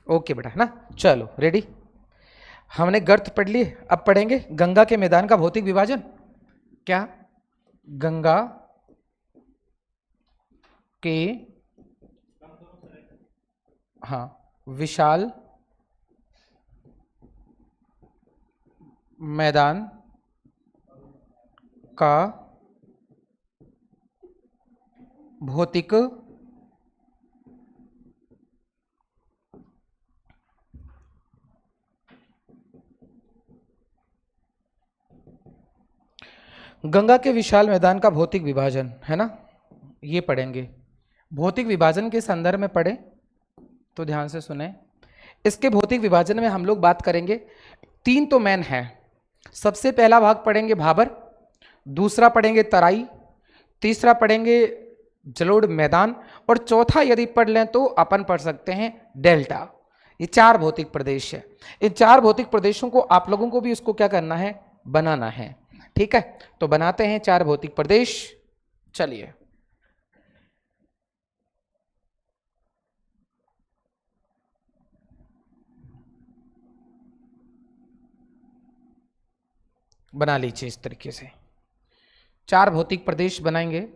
Okay बेटा, है ना। चलो रेडी, हमने गर्त पढ़ लिए, अब पढ़ेंगे गंगा के मैदान का भौतिक विभाजन। क्या? गंगा के, हाँ, विशाल मैदान का भौतिक गंगा के विशाल मैदान का भौतिक विभाजन, है ना, ये पढ़ेंगे। भौतिक विभाजन के संदर्भ में पढ़े तो ध्यान से सुने। इसके भौतिक विभाजन में हम लोग बात करेंगे, तीन तो मेन है। सबसे पहला भाग पढ़ेंगे भाबर, दूसरा पढ़ेंगे तराई, तीसरा पढ़ेंगे जलोढ़ मैदान, और चौथा यदि पढ़ लें तो अपन पढ़ सकते हैं डेल्टा। ये चार भौतिक प्रदेश है। इन चार भौतिक प्रदेशों को आप लोगों को भी इसको क्या करना है, बनाना है। ठीक है, तो बनाते हैं चार भौतिक प्रदेश। चलिए, बना लीजिए इस तरीके से, चार भौतिक प्रदेश बनाएंगे।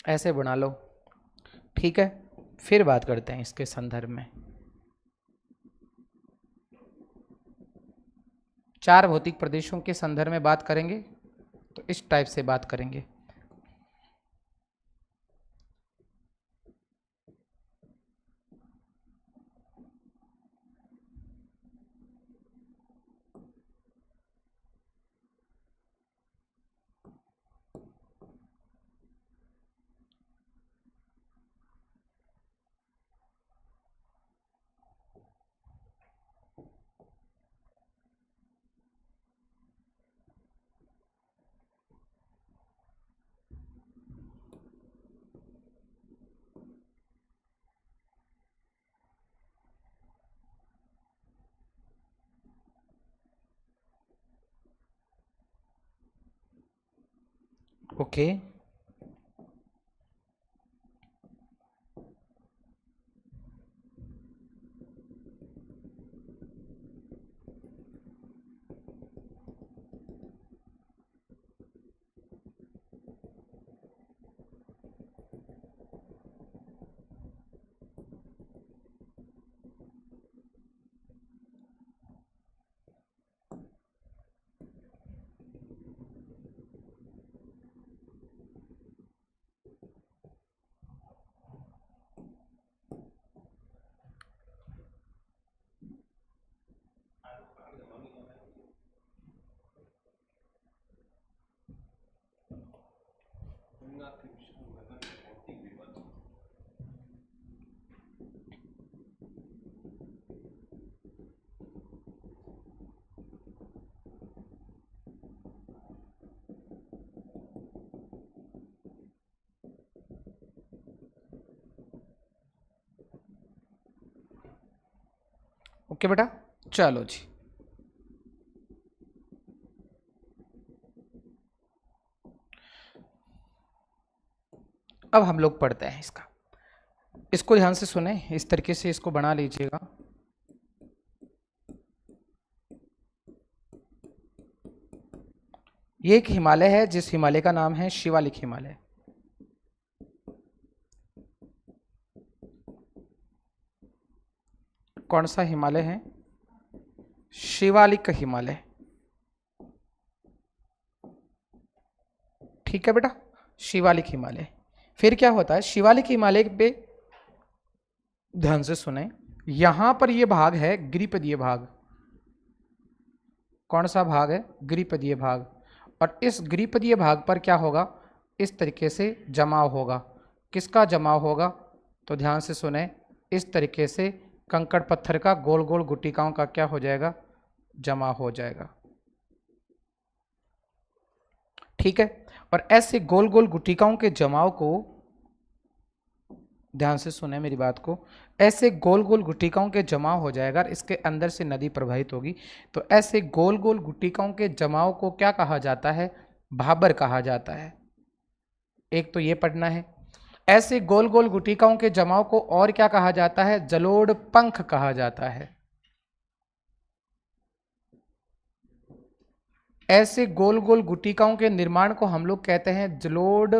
ऐसे बना लो, ठीक है। फिर बात करते हैं इसके संदर्भ में। चार भौतिक प्रदेशों के संदर्भ में बात करेंगे तो इस टाइप से बात करेंगे। ओके, ओके बेटा, चलो जी। अब हम लोग पढ़ते हैं इसका, इसको ध्यान से सुने, इस तरीके से इसको बना लीजिएगा। ये एक हिमालय है, जिस हिमालय का नाम है शिवालिक हिमालय। कौन सा हिमालय है? शिवालिक हिमालय। ठीक है बेटा, शिवालिक हिमालय। फिर क्या होता है शिवालिक हिमालय पे, ध्यान से सुने, यहां पर ये भाग है गिरिपदीय भाग। कौन सा भाग है? गिरिपदीय भाग। और इस गिरिपदीय भाग पर क्या होगा, इस तरीके से जमाव होगा। किसका जमाव होगा? तो ध्यान से सुने, इस तरीके से कंकड़ पत्थर का गोल गोल गुटिकाओं का क्या हो जाएगा, जमा हो जाएगा। ठीक है, और ऐसे गोल गोल गुटिकाओं के जमाव को ध्यान से सुने मेरी बात को। ऐसे गोल गोल गुटिकाओं के जमाव हो जाएगा, इसके अंदर से नदी प्रवाहित होगी। तो ऐसे गोल गोल गुटिकाओं के जमाव को क्या कहा जाता है? भाबर कहा जाता है। एक तो ये पढ़ना है। ऐसे गोल गोल गुटिकाओं के जमाव को और क्या कहा जाता है? जलोढ़ पंख कहा जाता है। ऐसे गोल गोल गुटिकाओं के निर्माण को हम लोग कहते हैं जलोढ़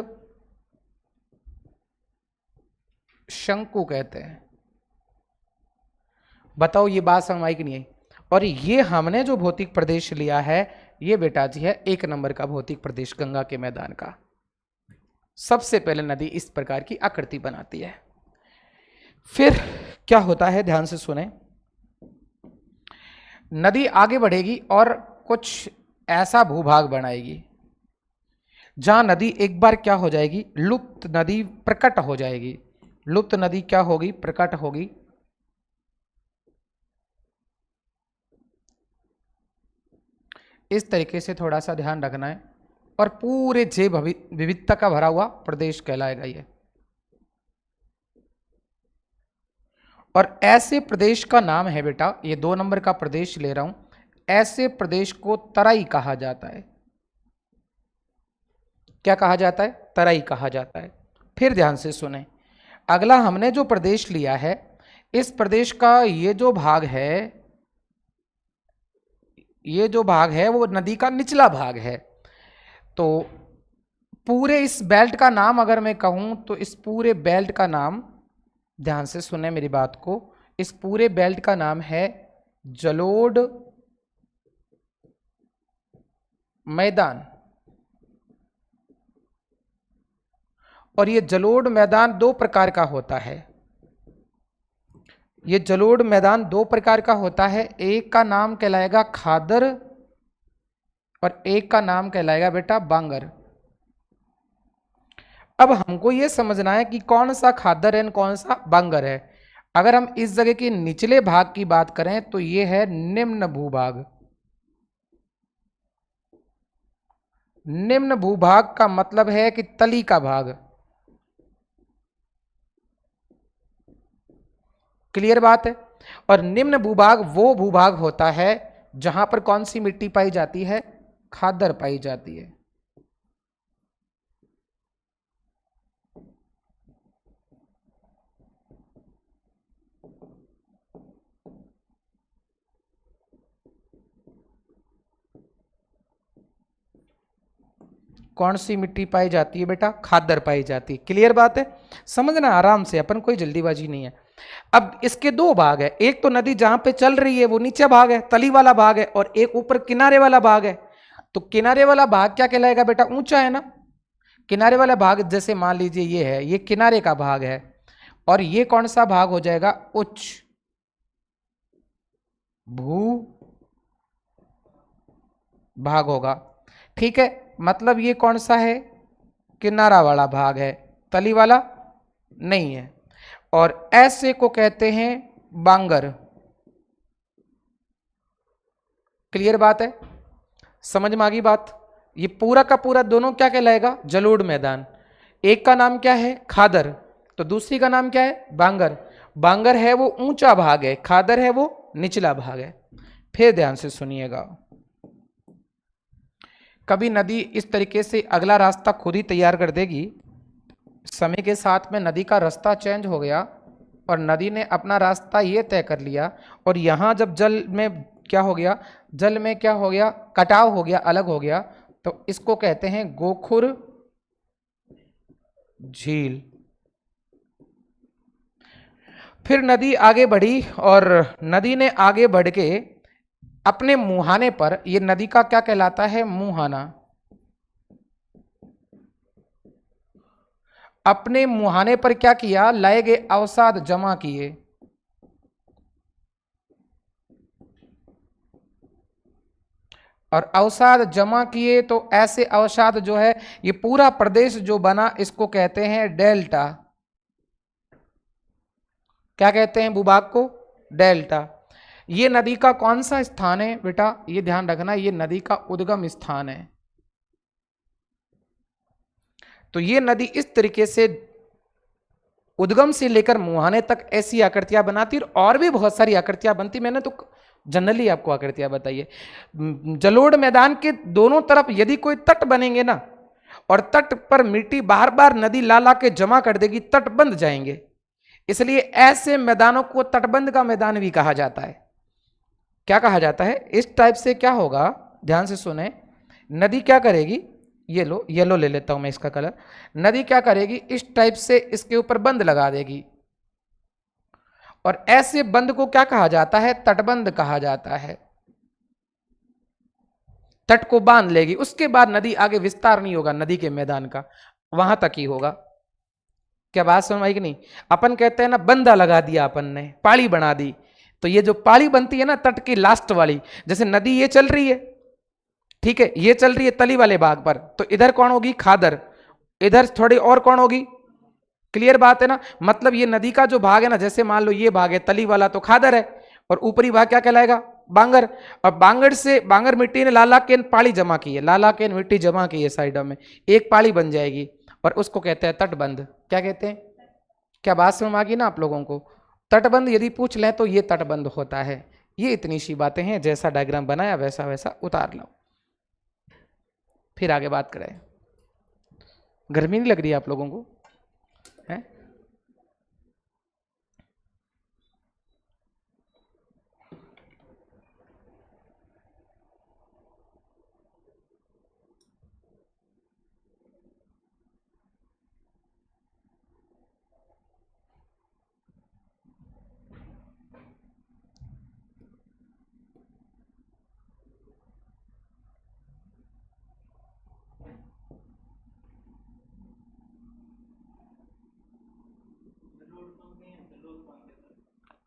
शंकु कहते हैं। बताओ ये बात समझ आई कि नहीं आई? और ये हमने जो भौतिक प्रदेश लिया है ये बेटा जी है 1 नंबर का भौतिक प्रदेश गंगा के मैदान का। सबसे पहले नदी इस प्रकार की आकृति बनाती है। फिर क्या होता है, ध्यान से सुने। नदी आगे बढ़ेगी और कुछ ऐसा भूभाग बनाएगी जहां नदी एक बार क्या हो जाएगी? लुप्त नदी प्रकट हो जाएगी। लुप्त नदी क्या होगी? प्रकट होगी। इस तरीके से थोड़ा सा ध्यान रखना है। और पूरे जैव विविधता का भरा हुआ प्रदेश कहलाएगा ये। और ऐसे प्रदेश का नाम है बेटा, ये 2 नंबर का प्रदेश ले रहा हूं, ऐसे प्रदेश को तराई कहा जाता है। क्या कहा जाता है? तराई कहा जाता है। फिर ध्यान से सुने, अगला हमने जो प्रदेश लिया है, इस प्रदेश का ये जो भाग है वो नदी का निचला भाग है। तो पूरे इस बेल्ट का नाम अगर मैं कहूं तो इस पूरे बेल्ट का नाम, ध्यान से सुने मेरी बात को, इस पूरे बेल्ट का नाम है जलोढ़ मैदान। और ये जलोढ़ मैदान 2 प्रकार का होता है। ये जलोढ़ मैदान 2 प्रकार का होता है। एक का नाम कहलाएगा खादर और एक का नाम कहलाएगा बेटा बांगर। अब हमको ये समझना है कि कौन सा खादर है कौन सा बांगर है। अगर हम इस जगह के निचले भाग की बात करें तो ये है निम्न भूभाग। निम्न भूभाग का मतलब है कि तली का भाग। क्लियर बात है? और निम्न भूभाग वो भूभाग होता है जहां पर कौन सी मिट्टी पाई जाती है? खादर पाई जाती है। कौन सी मिट्टी पाई जाती है बेटा? खादर पाई जाती है। क्लियर बात है? समझना आराम से, अपन कोई जल्दीबाजी नहीं है। अब इसके 2 भाग है। एक तो नदी जहां पे चल रही है वो नीचे भाग है, तली वाला भाग है, और एक ऊपर किनारे वाला भाग है। तो किनारे वाला भाग क्या कहलाएगा बेटा? ऊंचा है ना। किनारे वाला भाग जैसे मान लीजिए ये है, ये किनारे का भाग है, और ये कौन सा भाग हो जाएगा? उच्च भू भाग होगा। ठीक है, मतलब ये कौन सा है? किनारा वाला भाग है, तली वाला नहीं है। और ऐसे को कहते हैं बांगर। क्लियर बात है? समझ में आ गई बात? ये पूरा का पूरा दोनों क्या कहलाएगा? जलोढ़ मैदान। एक का नाम क्या है? खादर, तो दूसरी का नाम क्या है? बांगर। बांगर है वो ऊंचा भाग है, खादर है वो निचला भाग है। फिर ध्यान से सुनिएगा, कभी नदी इस तरीके से अगला रास्ता खुद ही तैयार कर देगी। समय के साथ में नदी का रास्ता चेंज हो गया और नदी ने अपना रास्ता ये तय कर लिया, और यहाँ जब जल में क्या हो गया? जल में क्या हो गया? कटाव हो गया, अलग हो गया। तो इसको कहते हैं गोखुर झील। फिर नदी आगे बढ़ी और नदी ने आगे बढ़ के अपने मुहाने पर, ये नदी का क्या कहलाता है? मुहाना। अपने मुहाने पर क्या किया? लाए गए अवसाद जमा किए। और अवसाद जमा किए तो ऐसे अवसाद जो है, ये पूरा प्रदेश जो बना इसको कहते हैं डेल्टा। क्या कहते हैं भूभाग को? डेल्टा। ये नदी का कौन सा स्थान है बेटा? ये ध्यान रखना, ये नदी का उद्गम स्थान है। तो ये नदी इस तरीके से उद्गम से लेकर मुहाने तक ऐसी आकृतियां बनाती और भी बहुत सारी आकृतियां बनती। मैंने तो जनरली आपको आकृतियां बताई है। जलोढ़ मैदान के दोनों तरफ यदि कोई तट बनेंगे ना, और तट पर मिट्टी बार बार नदी ला ला के जमा कर देगी, तट बंध जाएंगे। इसलिए ऐसे मैदानों को तटबंध का मैदान भी कहा जाता है। क्या कहा जाता है? इस टाइप से क्या होगा, ध्यान से सुने। नदी क्या करेगी, ये लो, येलो ले लेता हूं मैं इसका कलर। नदी क्या करेगी, इस टाइप से इसके ऊपर बंद लगा देगी, और ऐसे बंद को क्या कहा जाता है? तटबंध कहा जाता है। तट को बांध लेगी, उसके बाद नदी आगे विस्तार नहीं होगा नदी के मैदान का, वहां तक ही होगा। क्या बात समझ आई कि नहीं? अपन कहते हैं ना, बंदा लगा दिया अपन ने, पाड़ी बना दी। तो ये जो पाड़ी बनती है ना तट की लास्ट वाली, जैसे नदी ये चल रही है, ठीक है, ये चल रही है तली वाले भाग पर, तो इधर कौन होगी? खादर। इधर थोड़ी और कौन होगी? क्लियर बात है ना? मतलब ये नदी का जो भाग है ना, जैसे मान लो ये भाग है तली वाला, तो खादर है, और ऊपरी भाग क्या कहलाएगा? बांगर। अब बांगर से, बांगर मिट्टी ने लाला के पाड़ी जमा की है, लाला के मिट्टी जमा की है साइडों में, एक पाड़ी बन जाएगी, और उसको कहते हैं तटबंध। क्या कहते हैं? क्या बात समझ आ गई ना आप लोगों को? तटबंध यदि पूछ लें तो ये तटबंध होता है। ये इतनी सी बातें हैं, जैसा डायग्राम बनाया वैसा वैसा उतार लो, फिर आगे बात करें। गर्मी नहीं लग रही है आप लोगों को? है?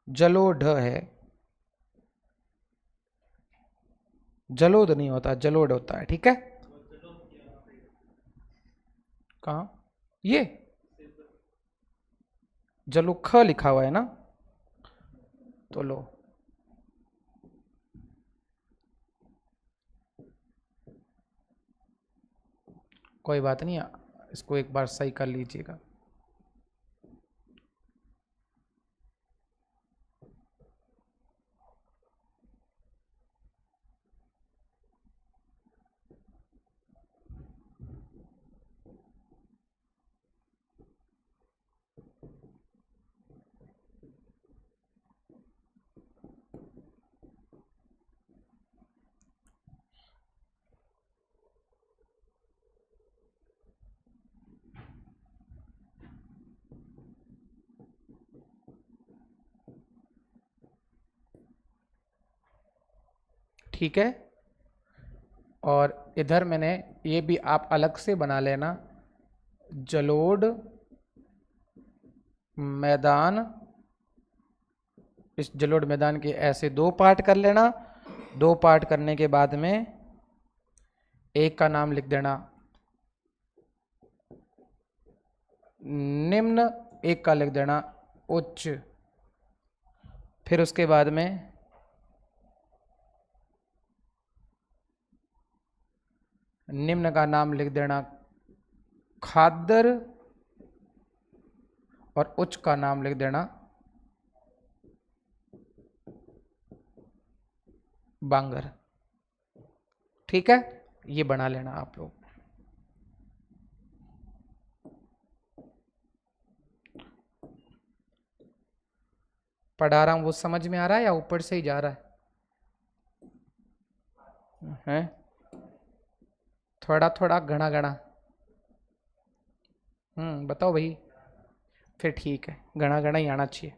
जलोढ़ है, जलोढ़ नहीं होता, जलोढ़ होता है, ठीक है। कहाँ? ये जलुख लिखा हुआ है ना, तो लो, कोई बात नहीं, इसको एक बार सही कर लीजिएगा। ठीक है, और इधर मैंने ये भी आप अलग से बना लेना, जलोढ़ मैदान। इस जलोढ़ मैदान के ऐसे दो पार्ट कर लेना, दो पार्ट करने के बाद में एक का नाम लिख देना निम्न, एक का लिख देना उच्च। फिर उसके बाद में निम्न का नाम लिख देना खादर, और उच्च का नाम लिख देना बांगर। ठीक है, ये बना लेना आप लोग। पढ़ा रहा हूं वो समझ में आ रहा है या ऊपर से ही जा रहा है? थोड़ा थोड़ा घना घना। बताओ भाई। फिर ठीक है, घना घना ही आना चाहिए।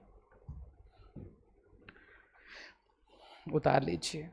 उतार लीजिए।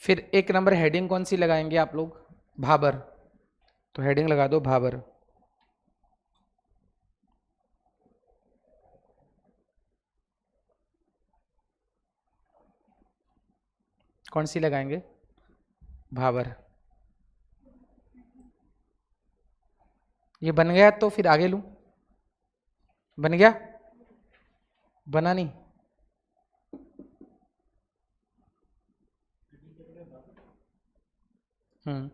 फिर एक नंबर हेडिंग कौन सी लगाएंगे आप लोग? भाबर। तो हेडिंग लगा दो भाबर। कौन सी लगाएंगे? भाबर। ये बन गया तो फिर आगे लूं? बन गया? बना नहीं? हम्म।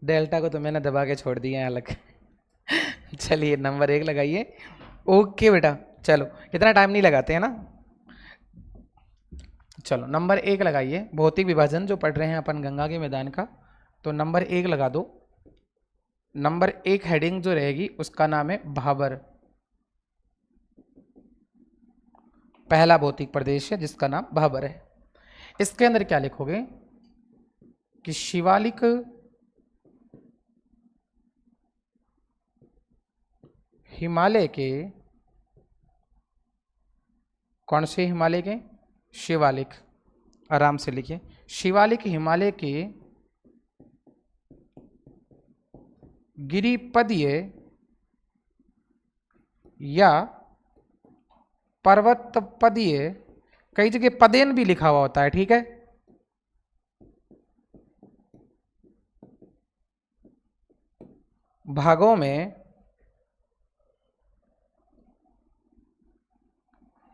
डेल्टा को तो मैंने दबा के छोड़ दिया है अलग। चलिए नंबर 1 लगाइए। ओके बेटा, चलो इतना टाइम नहीं लगाते हैं ना। चलो नंबर 1 लगाइए, भौतिक विभाजन जो पढ़ रहे हैं अपन गंगा के मैदान का, तो नंबर 1 लगा दो। नंबर 1 हेडिंग जो रहेगी उसका नाम है भाबर। पहला भौतिक प्रदेश है जिसका नाम भाबर है। इसके अंदर क्या लिखोगे कि शिवालिक हिमालय के, कौन से हिमालय के? शिवालिक। आराम से लिखिए, शिवालिक हिमालय के गिरिपदीय या पर्वतपदीय, कई जगह पदेन भी लिखा हुआ होता है, ठीक है, भागों में,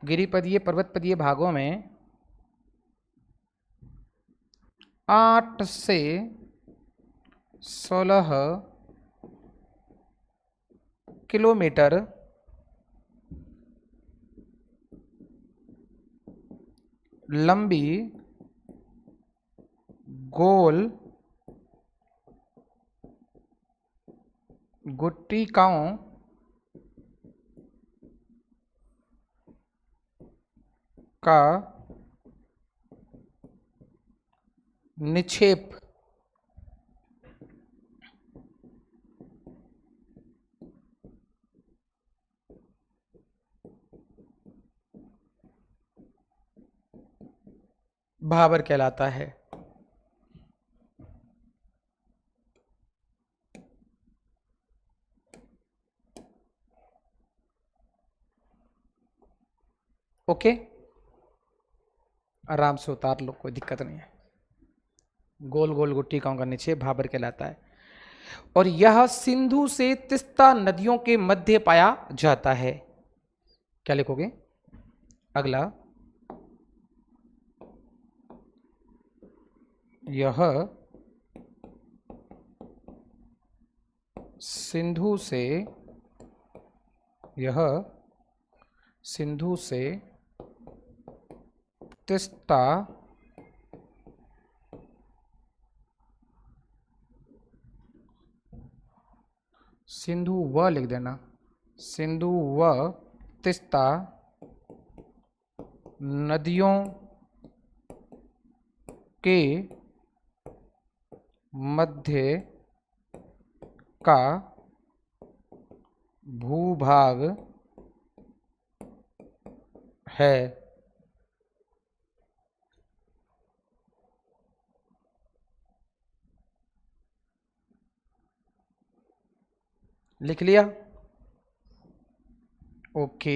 गिरिपदीय पर्वतपदीय भागों में 8 से 16 किलोमीटर लंबी गोल गुट्टिकाओं का निक्षेप भाबर कहलाता है। ओके, आराम से उतार लो, कोई दिक्कत नहीं है। गोल गोल गुट्टिकाओं का निक्षेप भाबर कहलाता है। और यह सिंधु से तीस्ता नदियों के मध्य पाया जाता है। क्या लिखोगे? अगला, यह सिंधु से, यह सिंधु से तीस्ता सिंधु व लिख देना, सिंधु व तीस्ता नदियों के मध्य का भूभाग है। लिख लिया? ओके,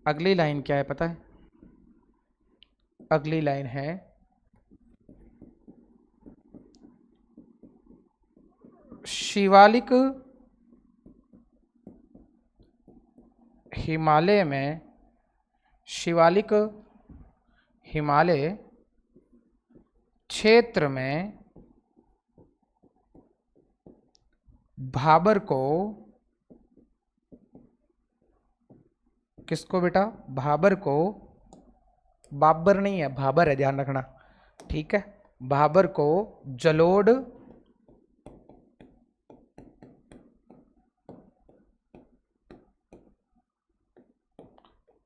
अगली लाइन क्या है पता है? अगली लाइन है शिवालिक हिमालय में, शिवालिक हिमालय क्षेत्र में भाबर को, किसको बेटा? भाबर को, बाबर नहीं है, भाबर है, ध्यान रखना, ठीक है, भाबर को जलोढ़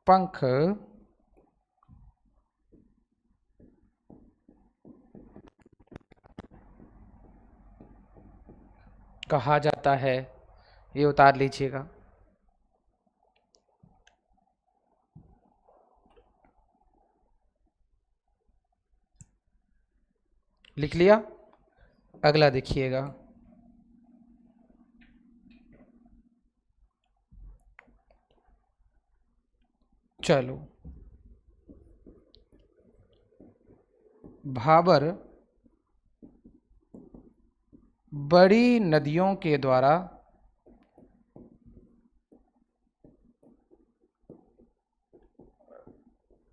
पंख कहा जाता है, ये उतार लीजिएगा। लिख लिया? अगला देखिएगा, चलो। भाबर बड़ी नदियों के द्वारा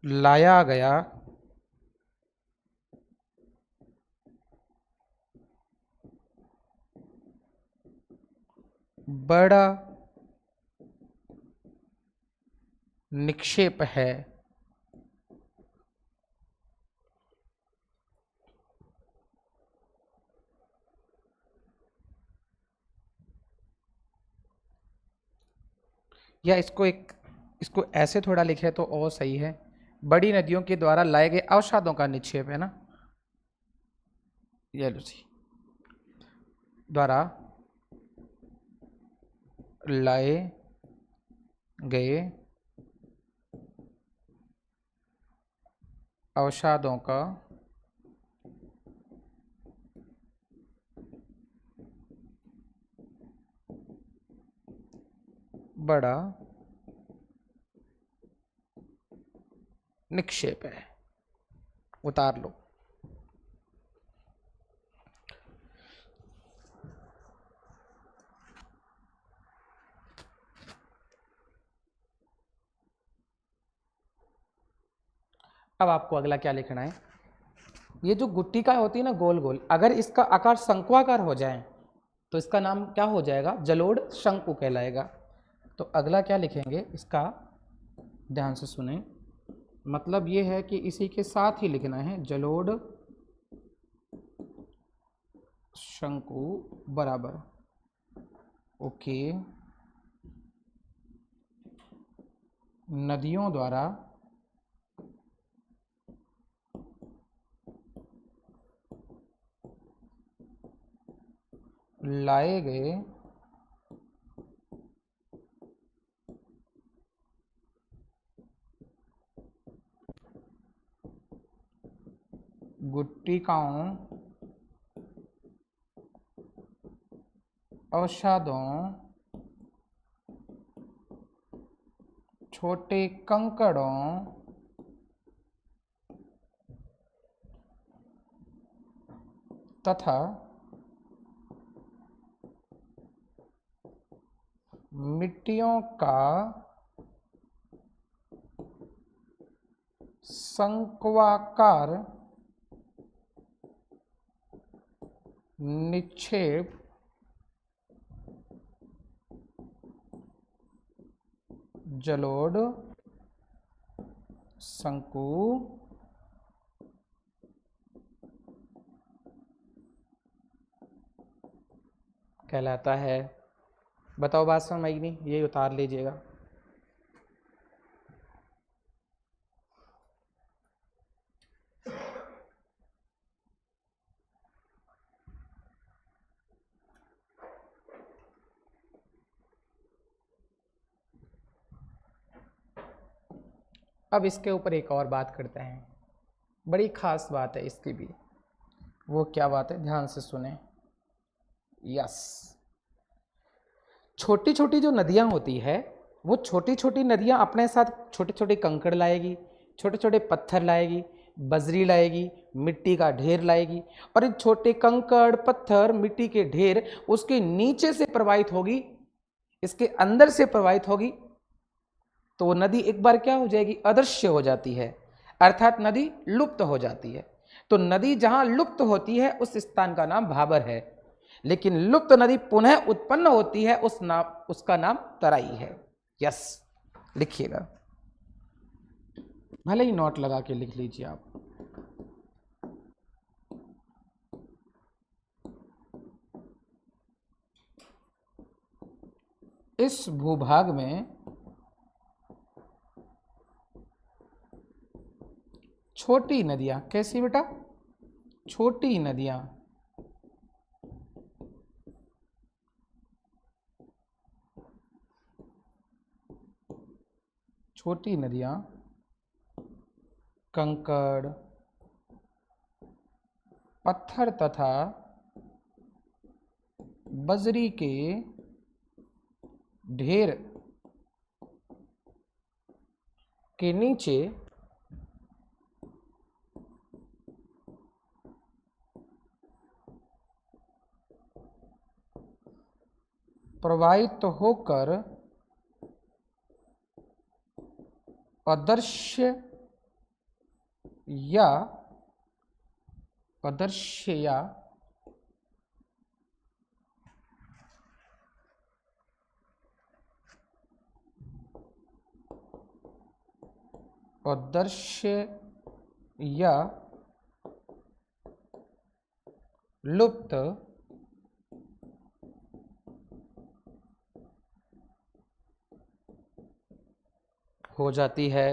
लाया गया बड़ा निक्षेप है। या इसको ऐसे थोड़ा लिखे तो और सही है, बड़ी नदियों के द्वारा लाए गए अवसादों का निक्षेप, है ना। ये लो जी, द्वारा लाए गए अवसादों का बड़ा निक्षेप है। उतार लो। अब आपको अगला क्या लिखना है, ये जो गुट्टी का होती है ना गोल गोल, अगर इसका आकार शंक्वाकार हो जाए तो इसका नाम क्या हो जाएगा, जलोढ़ शंकु कहलाएगा। तो अगला क्या लिखेंगे इसका, ध्यान से सुने, मतलब ये है कि इसी के साथ ही लिखना है, जलोढ़ शंकु बराबर, ओके, नदियों द्वारा लाए गए गुट्टिकाओं अवसादों छोटे कंकड़ों तथा मिट्टियों का शंक्वाकार निक्षेप जलोढ़ शंकु कहलाता है। बताओ बात समझ में आई नहीं, ये उतार लीजिएगा। अब इसके ऊपर एक और बात करते हैं, बड़ी खास बात है इसकी भी। वो क्या बात है, ध्यान से सुने। यस, छोटी छोटी जो नदियां होती है, वो छोटी छोटी नदियां अपने साथ छोटे छोटे कंकड़ लाएगी, छोटे छोटे पत्थर लाएगी, बजरी लाएगी, मिट्टी का ढेर लाएगी, और इन छोटे कंकड़ पत्थर मिट्टी के ढेर उसके नीचे से प्रवाहित होगी, इसके अंदर से प्रवाहित होगी, तो वो नदी एक बार क्या हो जाएगी, अदृश्य हो जाती है, अर्थात नदी लुप्त हो जाती है। तो नदी जहां लुप्त होती है उस स्थान का नाम भाबर है, लेकिन लुप्त नदी पुनः उत्पन्न होती है उसका नाम तराई है। यस, लिखिएगा, भले ही नोट लगा के लिख लीजिए आप। इस भूभाग में छोटी नदियां, कैसी बेटा, छोटी नदियां छोटी नदियां कंकड़, पत्थर तथा बजरी के ढेर के नीचे प्रवाहित होकर अदृश्य या अदृश्य या अदृश्य या लुप्त हो जाती है।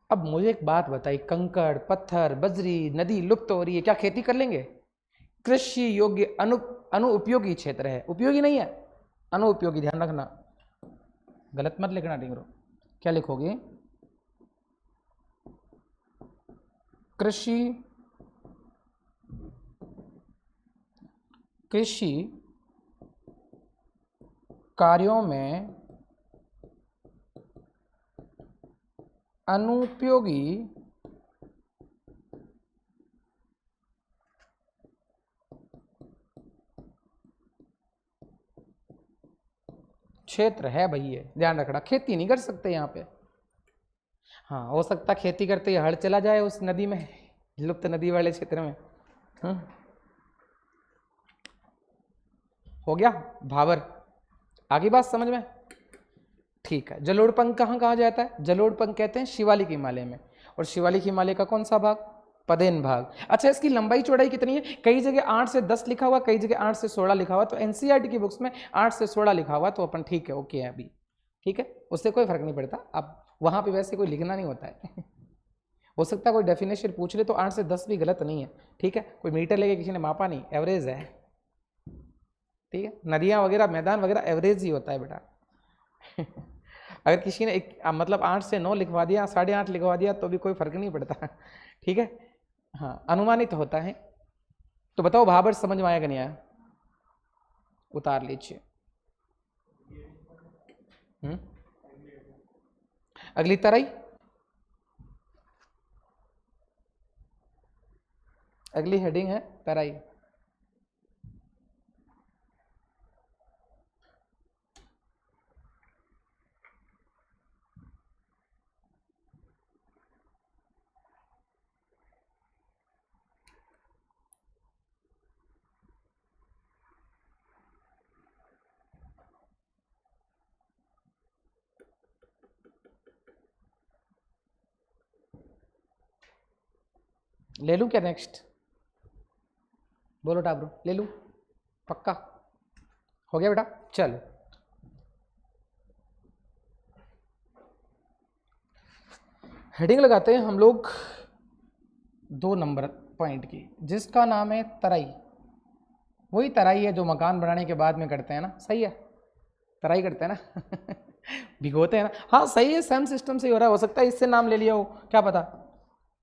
अब मुझे एक बात बताइए, कंकड़, पत्थर, बजरी, नदी लुप्त हो रही है, क्या खेती कर लेंगे? कृषि योग्य अनुपयोगी क्षेत्र है, उपयोगी नहीं है, अनुपयोगी, ध्यान रखना, गलत मत लिखना टिंगरो। क्या लिखोगे? कृषि कार्यों में अनुपयोगी क्षेत्र है भैया, ध्यान रखना। खेती नहीं कर सकते यहाँ पे। हाँ, हो सकता खेती करते ही हड़ चला जाए उस नदी में, लुप्त नदी वाले क्षेत्र में। हो गया भाबर, आगे बात समझ में? ठीक है। जलोढ़ पंख कहाँ कहा जाता है? जलोढ़ पंख कहते हैं शिवालिक हिमालय में। और शिवालिक हिमालय का कौन सा भाग? पदेन भाग। अच्छा, इसकी लंबाई चौड़ाई कितनी है? कई जगह 8 से 10 लिखा हुआ, कई जगह 8 से 16 लिखा हुआ। तो एनसीईआरटी की बुक्स में 8 से 16 लिखा हुआ, तो अपन ठीक है, ओके है अभी, ठीक है, उससे कोई फर्क नहीं पड़ता। अब वहाँ पे वैसे कोई लिखना नहीं होता है हो सकता है कोई डेफिनेशन पूछ ले तो 8 से 10 भी गलत नहीं है, ठीक है, कोई मीटर लेके किसी ने मापा नहीं, एवरेज है, ठीक है। नदियाँ वगैरह, मैदान वगैरह एवरेज ही होता है बेटा अगर किसी ने मतलब 8 से 9 लिखवा दिया, 8.5 लिखवा दिया, तो भी कोई फर्क नहीं पड़ता ठीक है। हाँ, अनुमानित होता है। तो बताओ भाबर समझ में आया कि नहीं आया? उतार लीजिए। अगली तराई, अगली हेडिंग है तराई। ले लूं क्या नेक्स्ट? बोलो टाब्रो, ले लूं? पक्का हो गया बेटा? चलो, हेडिंग लगाते हैं हम लोग 2 नंबर पॉइंट की, जिसका नाम है तराई। वही तराई है जो मकान बनाने के बाद में करते हैं ना, सही है, तराई करते हैं ना भिगोते हैं ना, हाँ सही है, सेम सिस्टम से ही हो रहा है, हो सकता है इससे नाम ले लिया हो, क्या पता।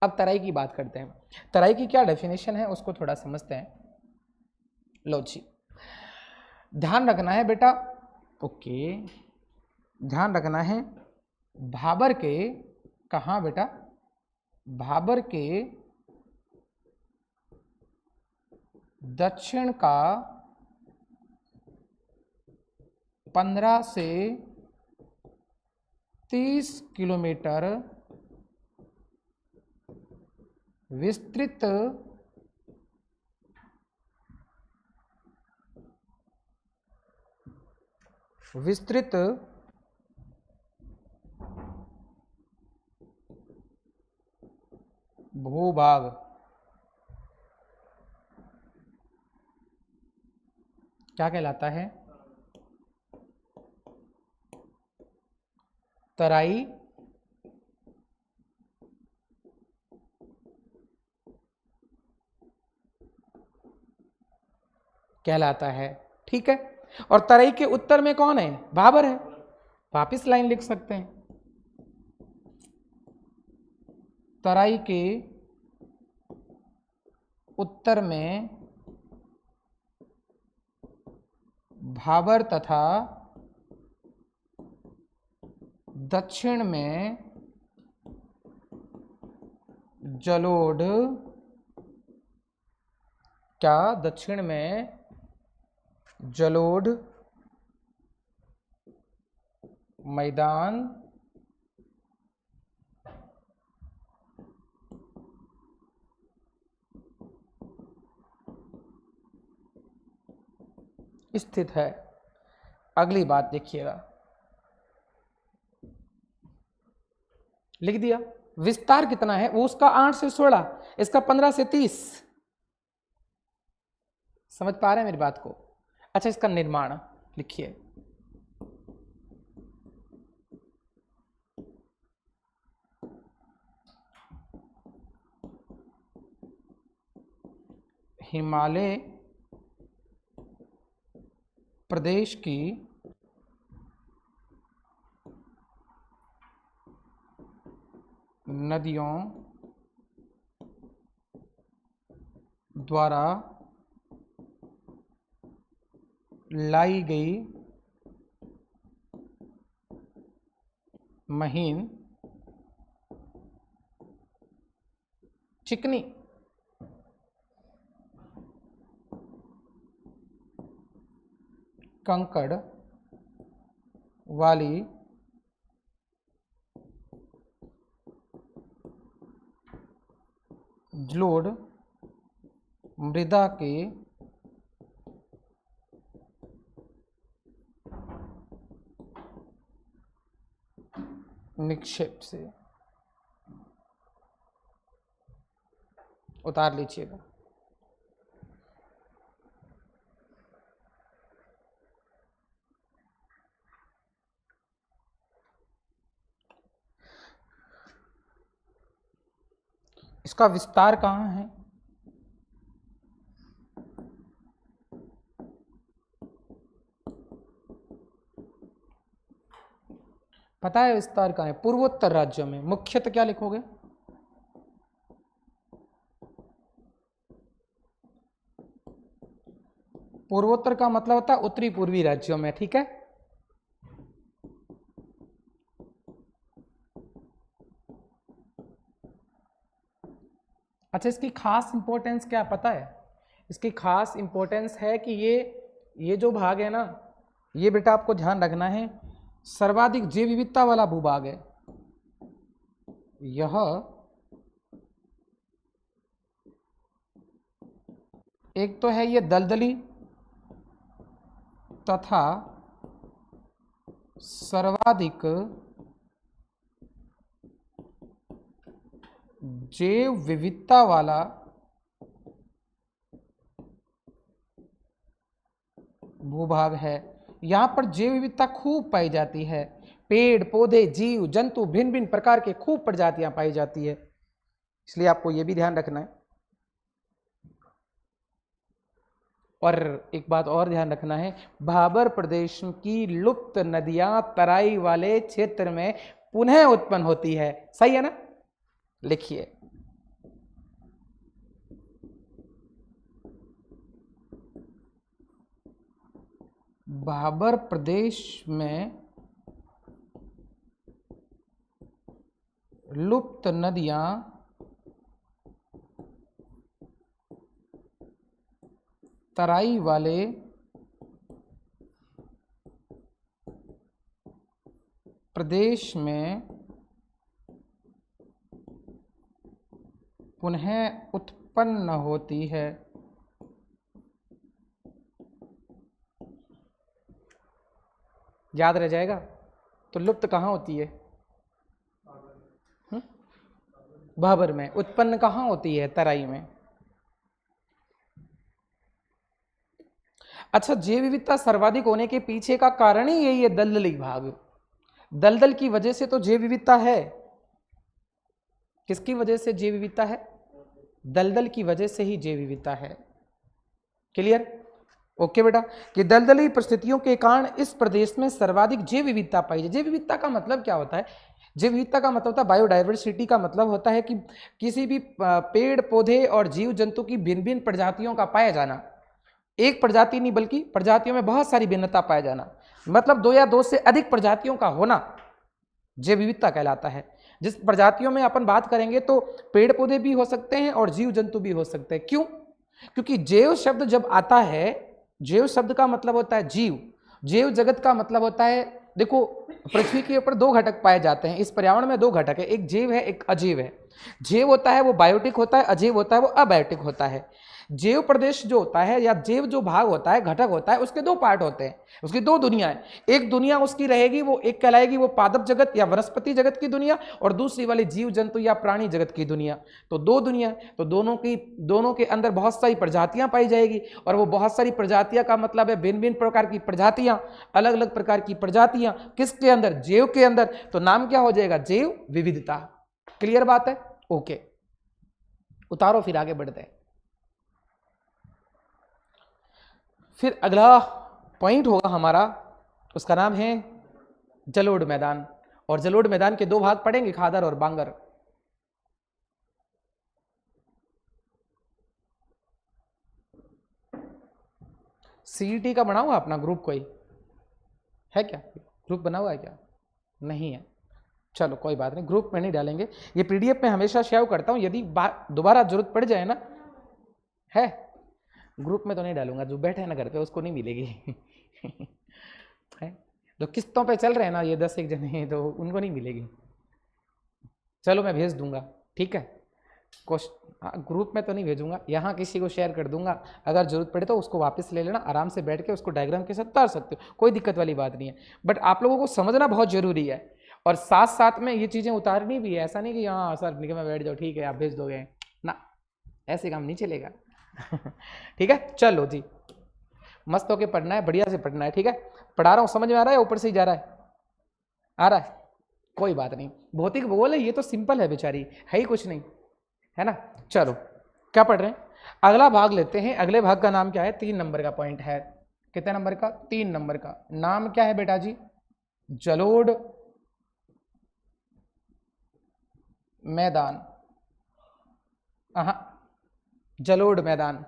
अब तराई की बात करते हैं। तराई की क्या डेफिनेशन है उसको थोड़ा समझते हैं। लो जी, ध्यान रखना है बेटा, ओके, ध्यान रखना है, भाबर के, कहाँ बेटा? भाबर के दक्षिण का 15 से 30 किलोमीटर विस्तृत भूभाग क्या कहलाता है? तराई कहलाता है, ठीक है। और तराई के उत्तर में कौन है? भाबर है। वापिस लाइन लिख सकते हैं, तराई के उत्तर में भाबर तथा दक्षिण में जलोढ़। क्या? दक्षिण में जलोढ़ मैदान स्थित है। अगली बात देखिएगा, लिख दिया। विस्तार कितना है? वो उसका 8 से 16, इसका 15 से 30। समझ पा रहे हैं मेरी बात को? अच्छा, इसका निर्माण लिखिए। हिमालय प्रदेश की नदियों द्वारा लाई गई महीन चिकनी कंकड़ वाली जलोढ़ मृदा के निक्षेप से। उतार लीजिएगा। इसका विस्तार कहाँ है? पता है विस्तार कहाँ है? पूर्वोत्तर राज्यों में। मुख्यतः क्या लिखोगे? पूर्वोत्तर का मतलब होता है उत्तरी पूर्वी राज्यों में, ठीक है। अच्छा, इसकी खास इंपॉर्टेंस क्या पता है? इसकी खास इंपॉर्टेंस है कि ये जो भाग है ना, ये बेटा आपको ध्यान रखना है, सर्वाधिक जैव विविधता वाला भूभाग है। यह एक तो है ये दलदली तथा सर्वाधिक जैव विविधता वाला भूभाग है। यहाँ पर जैव विविधता खूब पाई जाती है। पेड़ पौधे जीव जंतु भिन्न भिन्न प्रकार के खूब प्रजातियां पाई जाती है, इसलिए आपको यह भी ध्यान रखना है। और एक बात और ध्यान रखना है, भाबर प्रदेश की लुप्त नदियां तराई वाले क्षेत्र में पुनः उत्पन्न होती है। सही है ना? लिखिए, भाबर प्रदेश में लुप्त नदियां तराई वाले प्रदेश में पुनः उत्पन्न होती है। याद रह जाएगा। तो लुप्त कहाँ होती है? भाबर में। उत्पन्न कहाँ होती है? तराई में। अच्छा, जैव विविधता सर्वाधिक होने के पीछे का कारण ही यही है, दलदली भाग। दलदल की वजह से तो जैव विविधता है। किसकी वजह से जैव विविधता है? दलदल की वजह से ही जैव विविधता है। क्लियर? ओके बेटा, कि दलदली परिस्थितियों के कारण इस प्रदेश में सर्वाधिक जैव विविधता पाई जाए। जैव विविधता का मतलब क्या होता है? जैव विविधता का मतलब होता है बायोडाइवर्सिटी का मतलब होता है कि किसी भी पेड़ पौधे और जीव जंतु की भिन्न भिन्न प्रजातियों का पाया जाना। एक प्रजाति नहीं बल्कि प्रजातियों में बहुत सारी भिन्नता पाया जाना, मतलब दो या दो से अधिक प्रजातियों का होना जैव विविधता कहलाता है। जिस प्रजातियों में अपन बात करेंगे तो पेड़ पौधे भी हो सकते हैं और जीव जंतु भी हो सकते हैं। क्यों? क्योंकि जैव शब्द जब आता है, जैव शब्द का मतलब होता है जीव, जैव जगत का मतलब होता है, देखो पृथ्वी के ऊपर दो घटक पाए जाते हैं, इस पर्यावरण में दो घटक है, एक जैव है एक अजैव है। जैव होता है वो बायोटिक होता है, अजैव होता है वो अबायोटिक होता है। जैव प्रदेश जो होता है या जैव जो भाग होता है, घटक होता है, उसके दो पार्ट होते हैं, उसकी दो दुनियाएं। एक दुनिया उसकी रहेगी, वो एक कहलाएगी वो पादप जगत या वनस्पति जगत की दुनिया, और दूसरी वाली जीव जंतु या प्राणी जगत की दुनिया। तो दो दुनिया, तो दोनों के अंदर बहुत सारी प्रजातियां पाई जाएगी, और वो बहुत सारी प्रजातियां का मतलब है भिन्न भिन्न प्रकार की प्रजातियां, अलग अलग प्रकार की प्रजातियां किसके अंदर? जैव के अंदर। तो नाम क्या हो जाएगा? जैव विविधता। क्लियर बात है? ओके, उतारो फिर आगे बढ़ते हैं। फिर अगला पॉइंट होगा हमारा, उसका नाम है जलोढ़ मैदान। और जलोढ़ मैदान के दो भाग पड़ेंगे, खादर और बांगर। सीईटी का बना हुआ अपना ग्रुप कोई है क्या? ग्रुप बना हुआ है क्या? नहीं है, चलो कोई बात नहीं, ग्रुप में नहीं डालेंगे। ये पीडीएफ में हमेशा शेयर करता हूं, यदि दोबारा जरूरत पड़ जाए ना, है ग्रुप में तो नहीं डालूंगा, जो बैठे हैं ना घर पे उसको नहीं मिलेगी। है जो किस्तों पे चल रहे हैं ना ये 10 एक जने, तो उनको नहीं मिलेगी। चलो मैं भेज दूंगा, ठीक है। ग्रुप में तो नहीं भेजूंगा, यहाँ किसी को शेयर कर दूंगा, अगर जरूरत पड़े तो उसको वापस ले लेना, आराम से बैठ के उसको डायग्राम के साथ उतार सकते हो, कोई दिक्कत वाली बात नहीं है। बट आप लोगों को समझना बहुत जरूरी है, और साथ साथ में ये चीज़ें उतारनी भी है। ऐसा नहीं कि हाँ सर निगम में बैठ जाओ, ठीक है आप भेज दोगे ना, ऐसे काम नहीं चलेगा। ठीक है, चलो जी, मस्त होके पढ़ना है, बढ़िया से पढ़ना है, ठीक है। पढ़ा रहा हूँ, समझ में आ रहा है? ऊपर से ही जा रहा है? आ रहा है, कोई बात नहीं। भौतिक भूगोल है, ये तो सिंपल है बेचारी, है ही कुछ नहीं, है ना। चलो क्या पढ़ रहे हैं, अगला भाग लेते हैं। अगले भाग का नाम क्या है? 3 नंबर का पॉइंट है। कितने नंबर का? 3 नंबर का। नाम क्या है बेटा जी? जलोढ़ मैदान। जलोढ़ मैदान,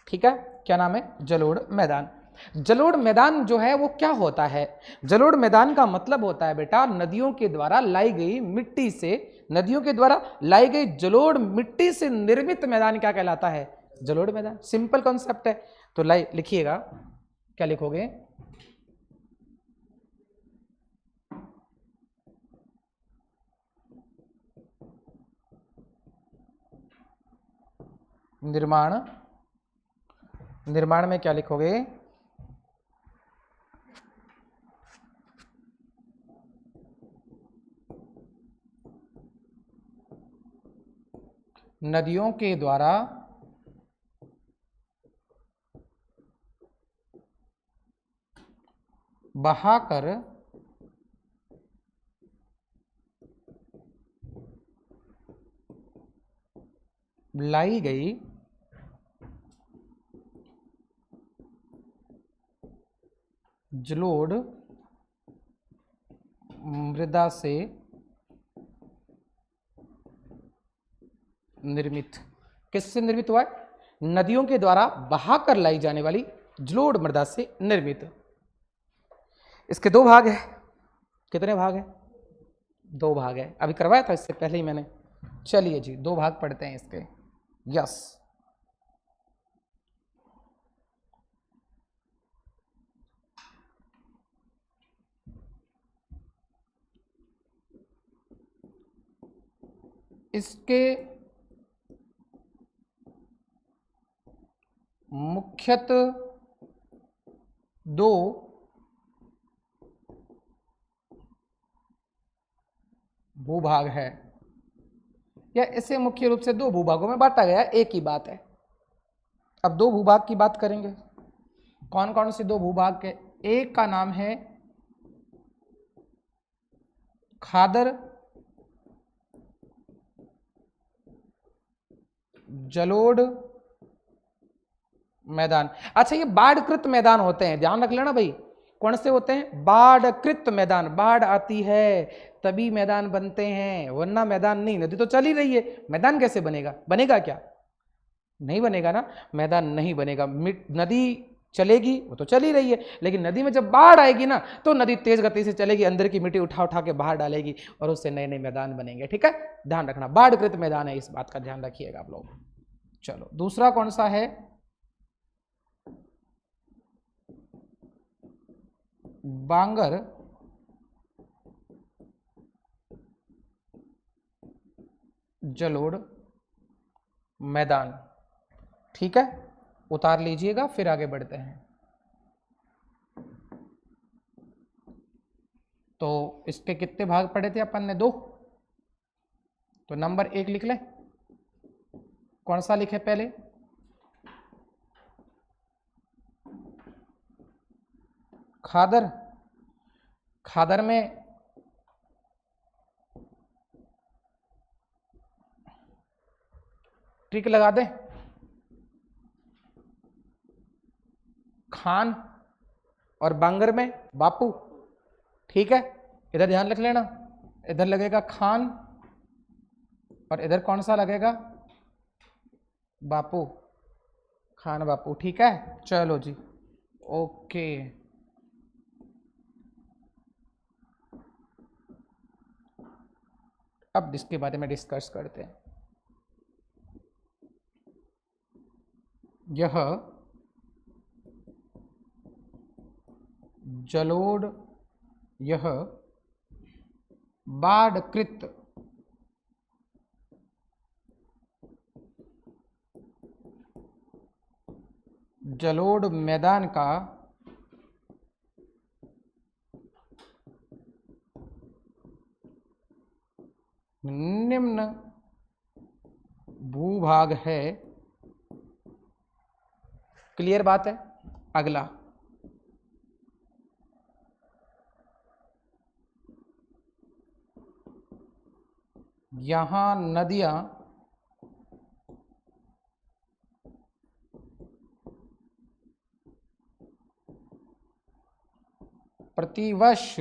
ठीक है। क्या नाम है? जलोढ़ मैदान। जलोढ़ मैदान जो है वो क्या होता है? जलोढ़ मैदान का मतलब होता है बेटा नदियों के द्वारा लाई गई मिट्टी से, नदियों के द्वारा लाई गई जलोढ़ मिट्टी से निर्मित मैदान क्या कहलाता है? जलोढ़ मैदान। सिंपल कॉन्सेप्ट है। तो लिखिएगा, क्या लिखोगे? निर्माण। निर्माण में क्या लिखोगे? नदियों के द्वारा बहाकर लाई गई जलोढ़ मृदा से निर्मित। किससे निर्मित हुआ है? नदियों के द्वारा बहाकर लाई जाने वाली जलोढ़ मृदा से निर्मित। इसके दो भाग है। कितने भाग है? 2 भाग है, अभी करवाया था इससे पहले ही मैंने। चलिए जी, 2 भाग पढ़ते हैं इसके। यस, इसके मुख्यतः 2 भूभाग है, या इसे मुख्य रूप से 2 भूभागों में बांटा गया है, एक ही बात है। अब 2 भूभाग की बात करेंगे। कौन कौन से 2 भूभाग के? एक का नाम है खादर जलोढ़ मैदान। अच्छा, ये बाढ़कृत मैदान होते हैं, ध्यान रख लेना भाई। कौन से होते हैं? बाढ़कृत मैदान। बाढ़ आती है तभी मैदान बनते हैं, वरना मैदान नहीं। नदी तो चल ही रही है, मैदान कैसे बनेगा? बनेगा क्या? नहीं बनेगा ना, मैदान नहीं बनेगा। नदी चलेगी, वो तो चल ही रही है, लेकिन नदी में जब बाढ़ आएगी ना, तो नदी तेज गति से चलेगी, अंदर की मिट्टी उठा उठा के बाहर डालेगी और उससे नए नए मैदान बनेंगे। ठीक है, ध्यान रखना, बाढ़कृत मैदान है, इस बात का ध्यान रखिएगा आप लोग। चलो, दूसरा कौन सा है? बांगर जलोढ़ मैदान। ठीक है, उतार लीजिएगा, फिर आगे बढ़ते हैं। तो इसके कितने भाग पढ़े थे अपन ने? 2। तो नंबर 1 लिख ले। कौन सा लिखे पहले? खादर। खादर में ट्रिक लगा दे। खान और बांगर में बापू। ठीक है, इधर ध्यान रख लेना, इधर लगेगा खान और इधर कौन सा लगेगा? बापू। खान बापू। ठीक है, चलो जी, ओके। अब इसके बारे में डिस्कस करते हैं। यह जलोढ़, यह बाढ़कृत जलोढ़ मैदान का निम्न भूभाग है। क्लियर बात है? अगला, यहां नदियां प्रतिवर्ष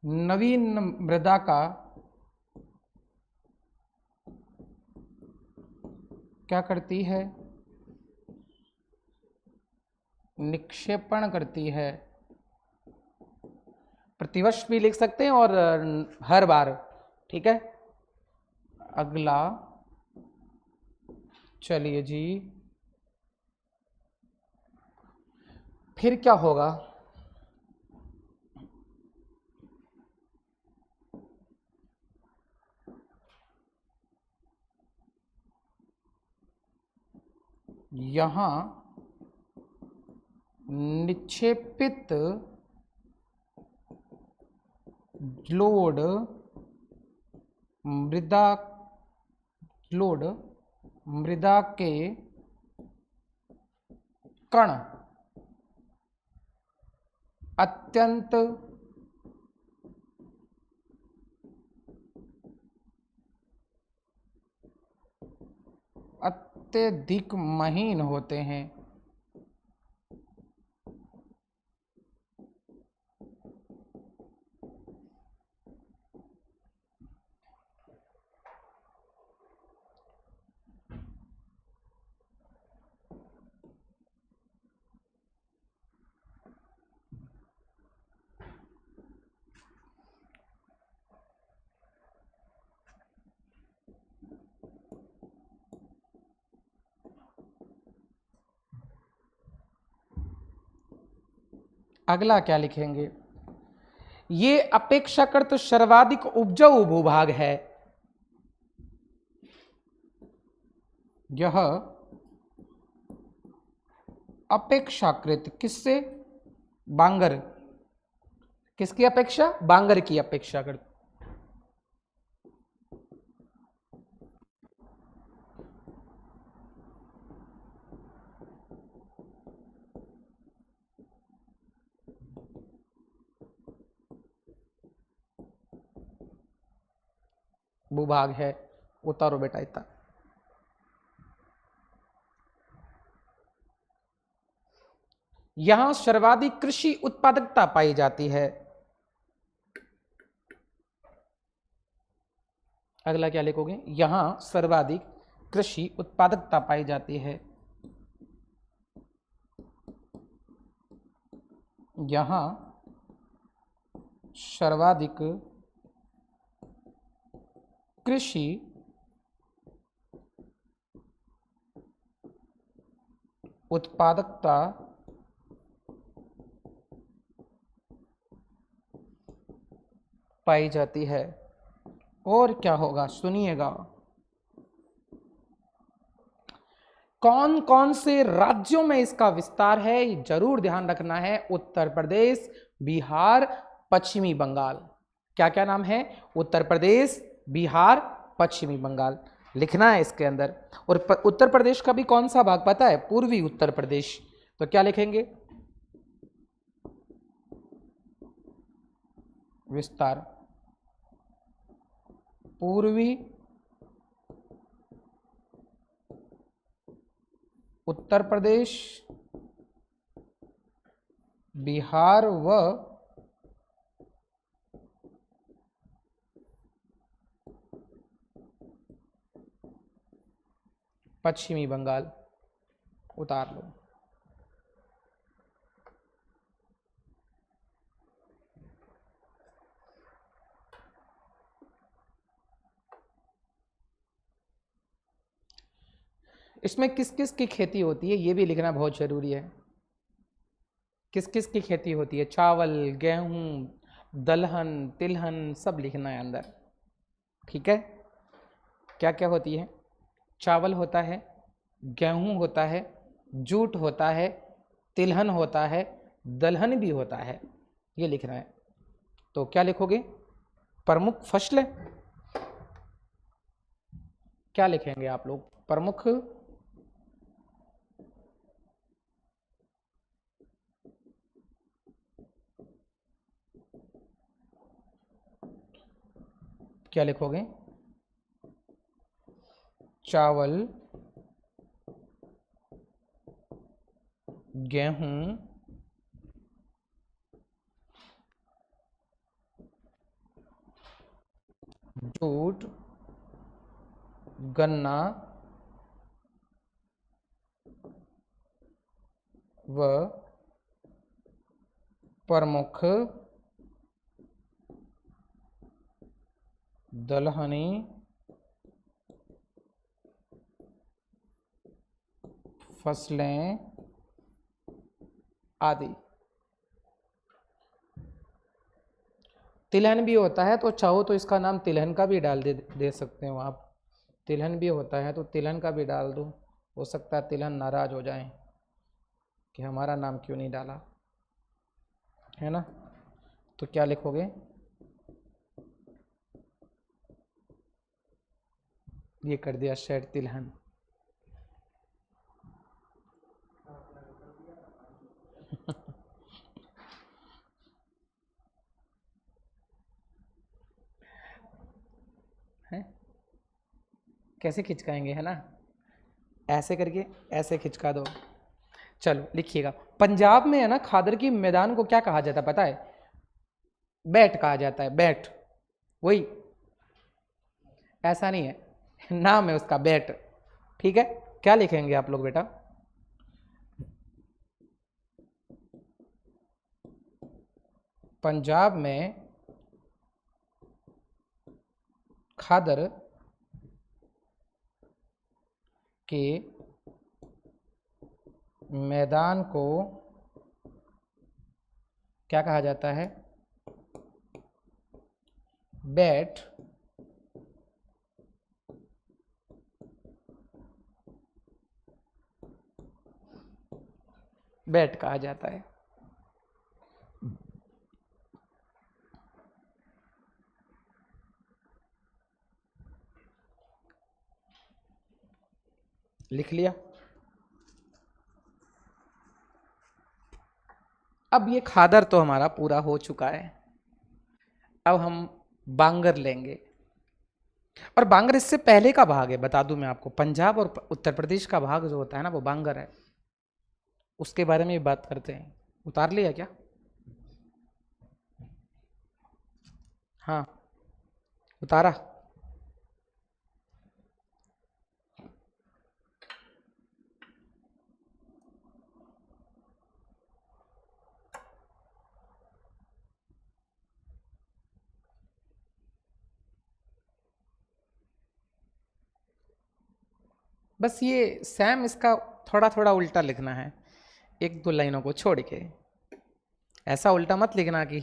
नवीन मृदा का क्या करती है? निक्षेपण करती है। प्रतिवर्ष भी लिख सकते हैं और हर बार। ठीक है, अगला, चलिए जी, फिर क्या होगा? यहां निक्षेपित लोड मृदा, लोड मृदा के कण अत्यंत अत्यधिक महीन होते हैं। अगला क्या लिखेंगे? ये अपेक्षाकृत सर्वाधिक उपजाऊ भूभाग है। यह अपेक्षाकृत किससे? बांगर। किसकी अपेक्षा? बांगर की अपेक्षाकृत। भूभाग है। उतारो बेटा इतना। यहां सर्वाधिक कृषि उत्पादकता पाई जाती है। अगला क्या लिखोगे? यहां सर्वाधिक कृषि उत्पादकता पाई जाती है। यहां सर्वाधिक कृषि उत्पादकता पाई जाती है। और क्या होगा सुनिएगा, कौन कौन से राज्यों में इसका विस्तार है, जरूर ध्यान रखना है। उत्तर प्रदेश, बिहार, पश्चिमी बंगाल। क्या क्या नाम है? उत्तर प्रदेश, बिहार, पश्चिमी बंगाल लिखना है इसके अंदर। और उत्तर प्रदेश का भी कौन सा भाग पता है? पूर्वी उत्तर प्रदेश। तो क्या लिखेंगे? विस्तार। पूर्वी उत्तर प्रदेश, बिहार व पश्चिमी बंगाल। उतार लो। इसमें किस किस की खेती होती है ये भी लिखना बहुत जरूरी है। किस किस की खेती होती है? चावल, गेहूं, दलहन, तिलहन सब लिखना है अंदर। ठीक है? क्या क्या होती है? चावल होता है, गेहूं होता है, जूट होता है, तिलहन होता है, दलहन भी होता है। ये लिखना है। तो क्या लिखोगे? प्रमुख फसलें क्या लिखेंगे आप लोग? प्रमुख क्या लिखोगे? चावल, गेहूं, जूट, गन्ना व प्रमुख दलहनी फसलें आदि। तिलहन भी होता है तो चाहो तो इसका नाम तिलहन का भी डाल दे सकते हो आप। तिलहन भी होता है तो तिलहन का भी डाल दो। हो सकता है तिलहन नाराज हो जाए कि हमारा नाम क्यों नहीं डाला, है ना? तो क्या लिखोगे? ये कर दिया शेड तिलहन। है? कैसे खिंचकाएंगे, है ना? ऐसे करके ऐसे खिंचका दो। चलो लिखिएगा। पंजाब में है ना खादर की मैदान को क्या कहा जाता है पता है? बैट कहा जाता है। बैट, वही, ऐसा नहीं है, नाम है उसका बैट। ठीक है? क्या लिखेंगे आप लोग बेटा? पंजाब में खादर के मैदान को क्या कहा जाता है? बैट। बैट कहा जाता है। लिख लिया? अब ये खादर तो हमारा पूरा हो चुका है। अब हम बांगर लेंगे। और बांगर इससे पहले का भाग है, बता दूं मैं आपको। पंजाब और उत्तर प्रदेश का भाग जो होता है ना वो बांगर है। उसके बारे में भी बात करते हैं। उतार लिया क्या? हाँ, उतारा। बस ये सैम इसका थोड़ा थोड़ा उल्टा लिखना है, एक दो लाइनों को छोड़ के। ऐसा उल्टा मत लिखना कि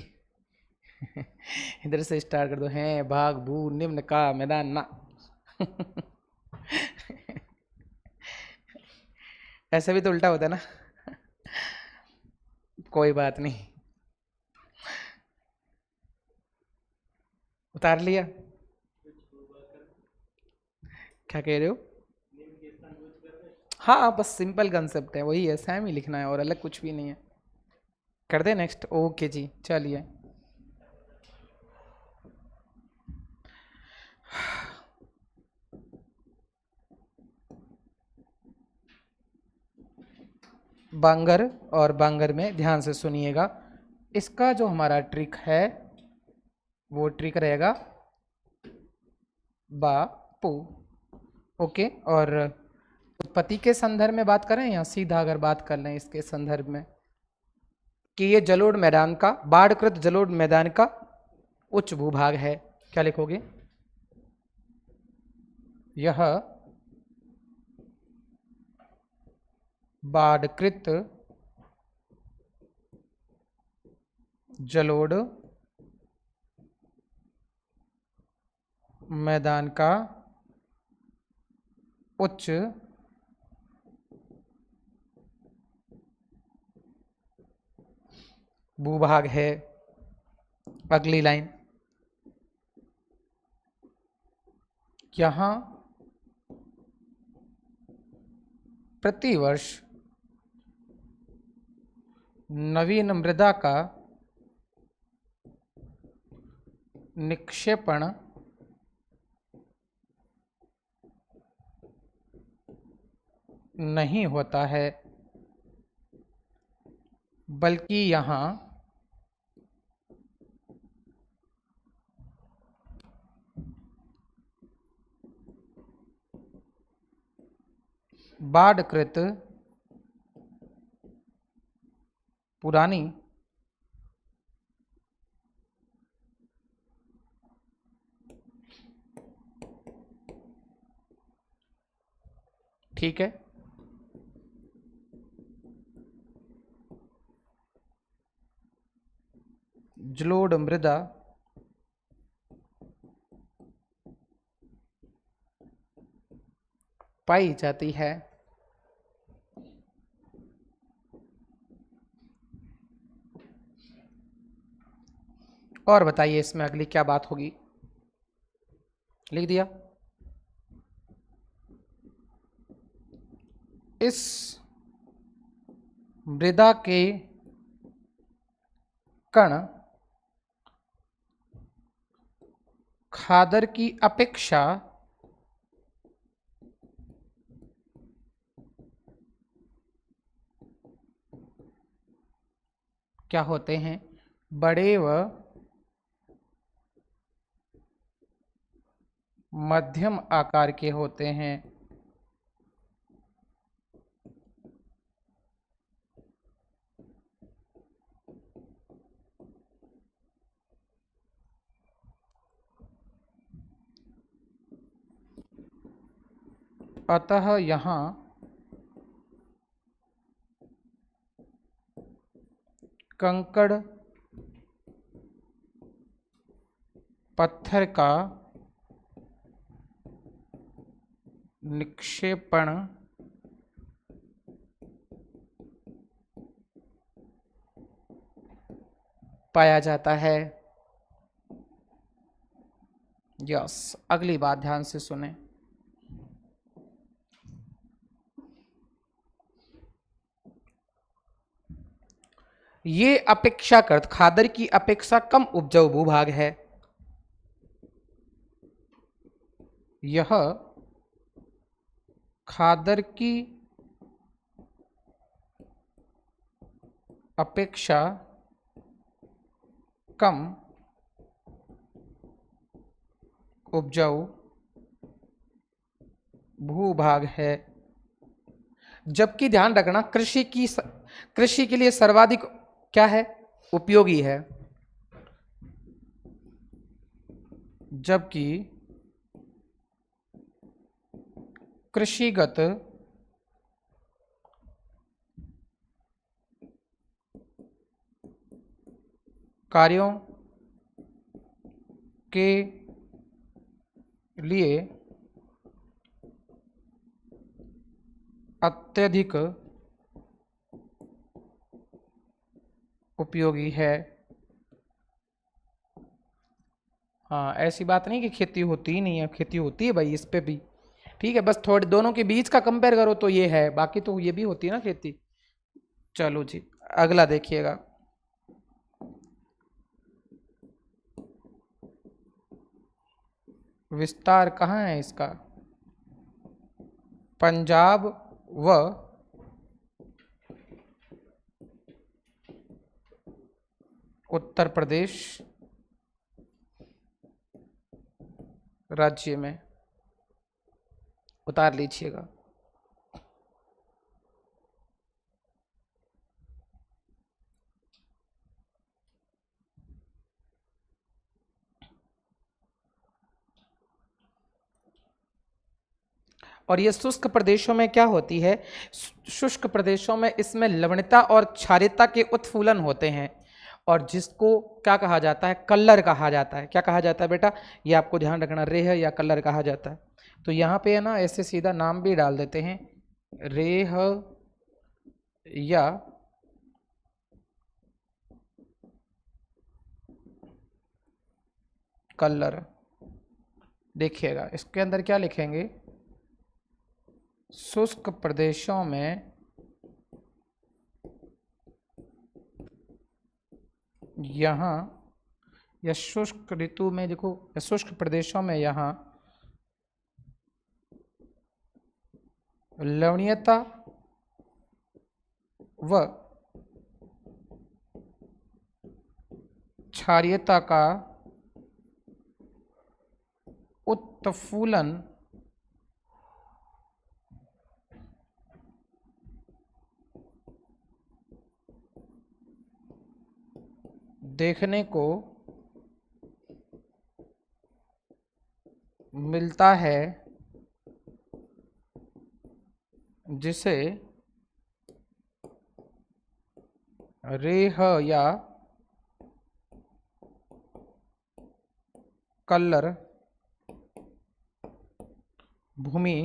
इधर से स्टार्ट कर दो, हैं भाग भू निम्न का मैदान ना। ऐसा भी तो उल्टा होता है ना। कोई बात नहीं, उतार लिया। क्या कह रहे हो? हाँ, बस सिंपल कंसेप्ट है, वही है, सैम ही लिखना है और अलग कुछ भी नहीं है। कर दे नेक्स्ट। ओके जी, चलिए। बांगर और बांगर में ध्यान से सुनिएगा। इसका जो हमारा ट्रिक है वो ट्रिक रहेगा बापू। ओके, और उत्पत्ति के संदर्भ में बात करें या सीधा अगर बात कर लें इसके संदर्भ में कि ये जलोढ़ मैदान का, बाढ़कृत जलोढ़ मैदान का उच्च भूभाग है, क्या लिखोगे? यह बाढ़कृत जलोढ़ मैदान का उच्च भूभाग है। अगली लाइन, यहां प्रतिवर्ष नवीन मृदा का निक्षेपण नहीं होता है, बल्कि यहाँ बाढ़कृत पुरानी ठीक है, जलोढ़ मृदा पाई जाती है। और बताइए इसमें अगली क्या बात होगी? लिख दिया। इस मृदा के कण खादर की अपेक्षा क्या होते हैं? बड़े व मध्यम आकार के होते हैं। अतः यहाँ कंकड़ पत्थर का निक्षेपण पाया जाता है। यस, अगली बात ध्यान से सुने। ये अपेक्षाकृत खादर की अपेक्षा कम उपजाऊ भूभाग है। यह खादर की अपेक्षा कम उपजाऊ भूभाग है। जबकि ध्यान रखना, कृषि के लिए सर्वाधिक क्या है, उपयोगी है। जबकि कृषिगत कार्यों के लिए अत्यधिक उपयोगी है। हाँ, ऐसी बात नहीं कि खेती होती ही नहीं है, खेती होती है भाई, इस पे भी ठीक है। बस थोड़े दोनों के बीच का कंपेयर करो तो ये है, बाकी तो ये भी होती है ना खेती। चलो जी, अगला देखिएगा। विस्तार कहाँ है इसका? पंजाब व उत्तर प्रदेश राज्य में। उतार लीजिएगा। और ये शुष्क प्रदेशों में क्या होती है? शुष्क प्रदेशों में इसमें लवणता और क्षारीयता के उत्फूलन होते हैं, और जिसको क्या कहा जाता है? कल्लर कहा जाता है। क्या कहा जाता है बेटा? ये आपको ध्यान रखना, रेह या कल्लर कहा जाता है। तो यहाँ पे है ना, ऐसे सीधा नाम भी डाल देते हैं, रेह या कल्लर। देखिएगा इसके अंदर क्या लिखेंगे, शुष्क प्रदेशों में यहाँ, या शुष्क ऋतु में, देखो शुष्क प्रदेशों में यहाँ लवणीयता व क्षारीयता का उत्फूलन देखने को मिलता है, जिसे रेह या कल्लर भूमि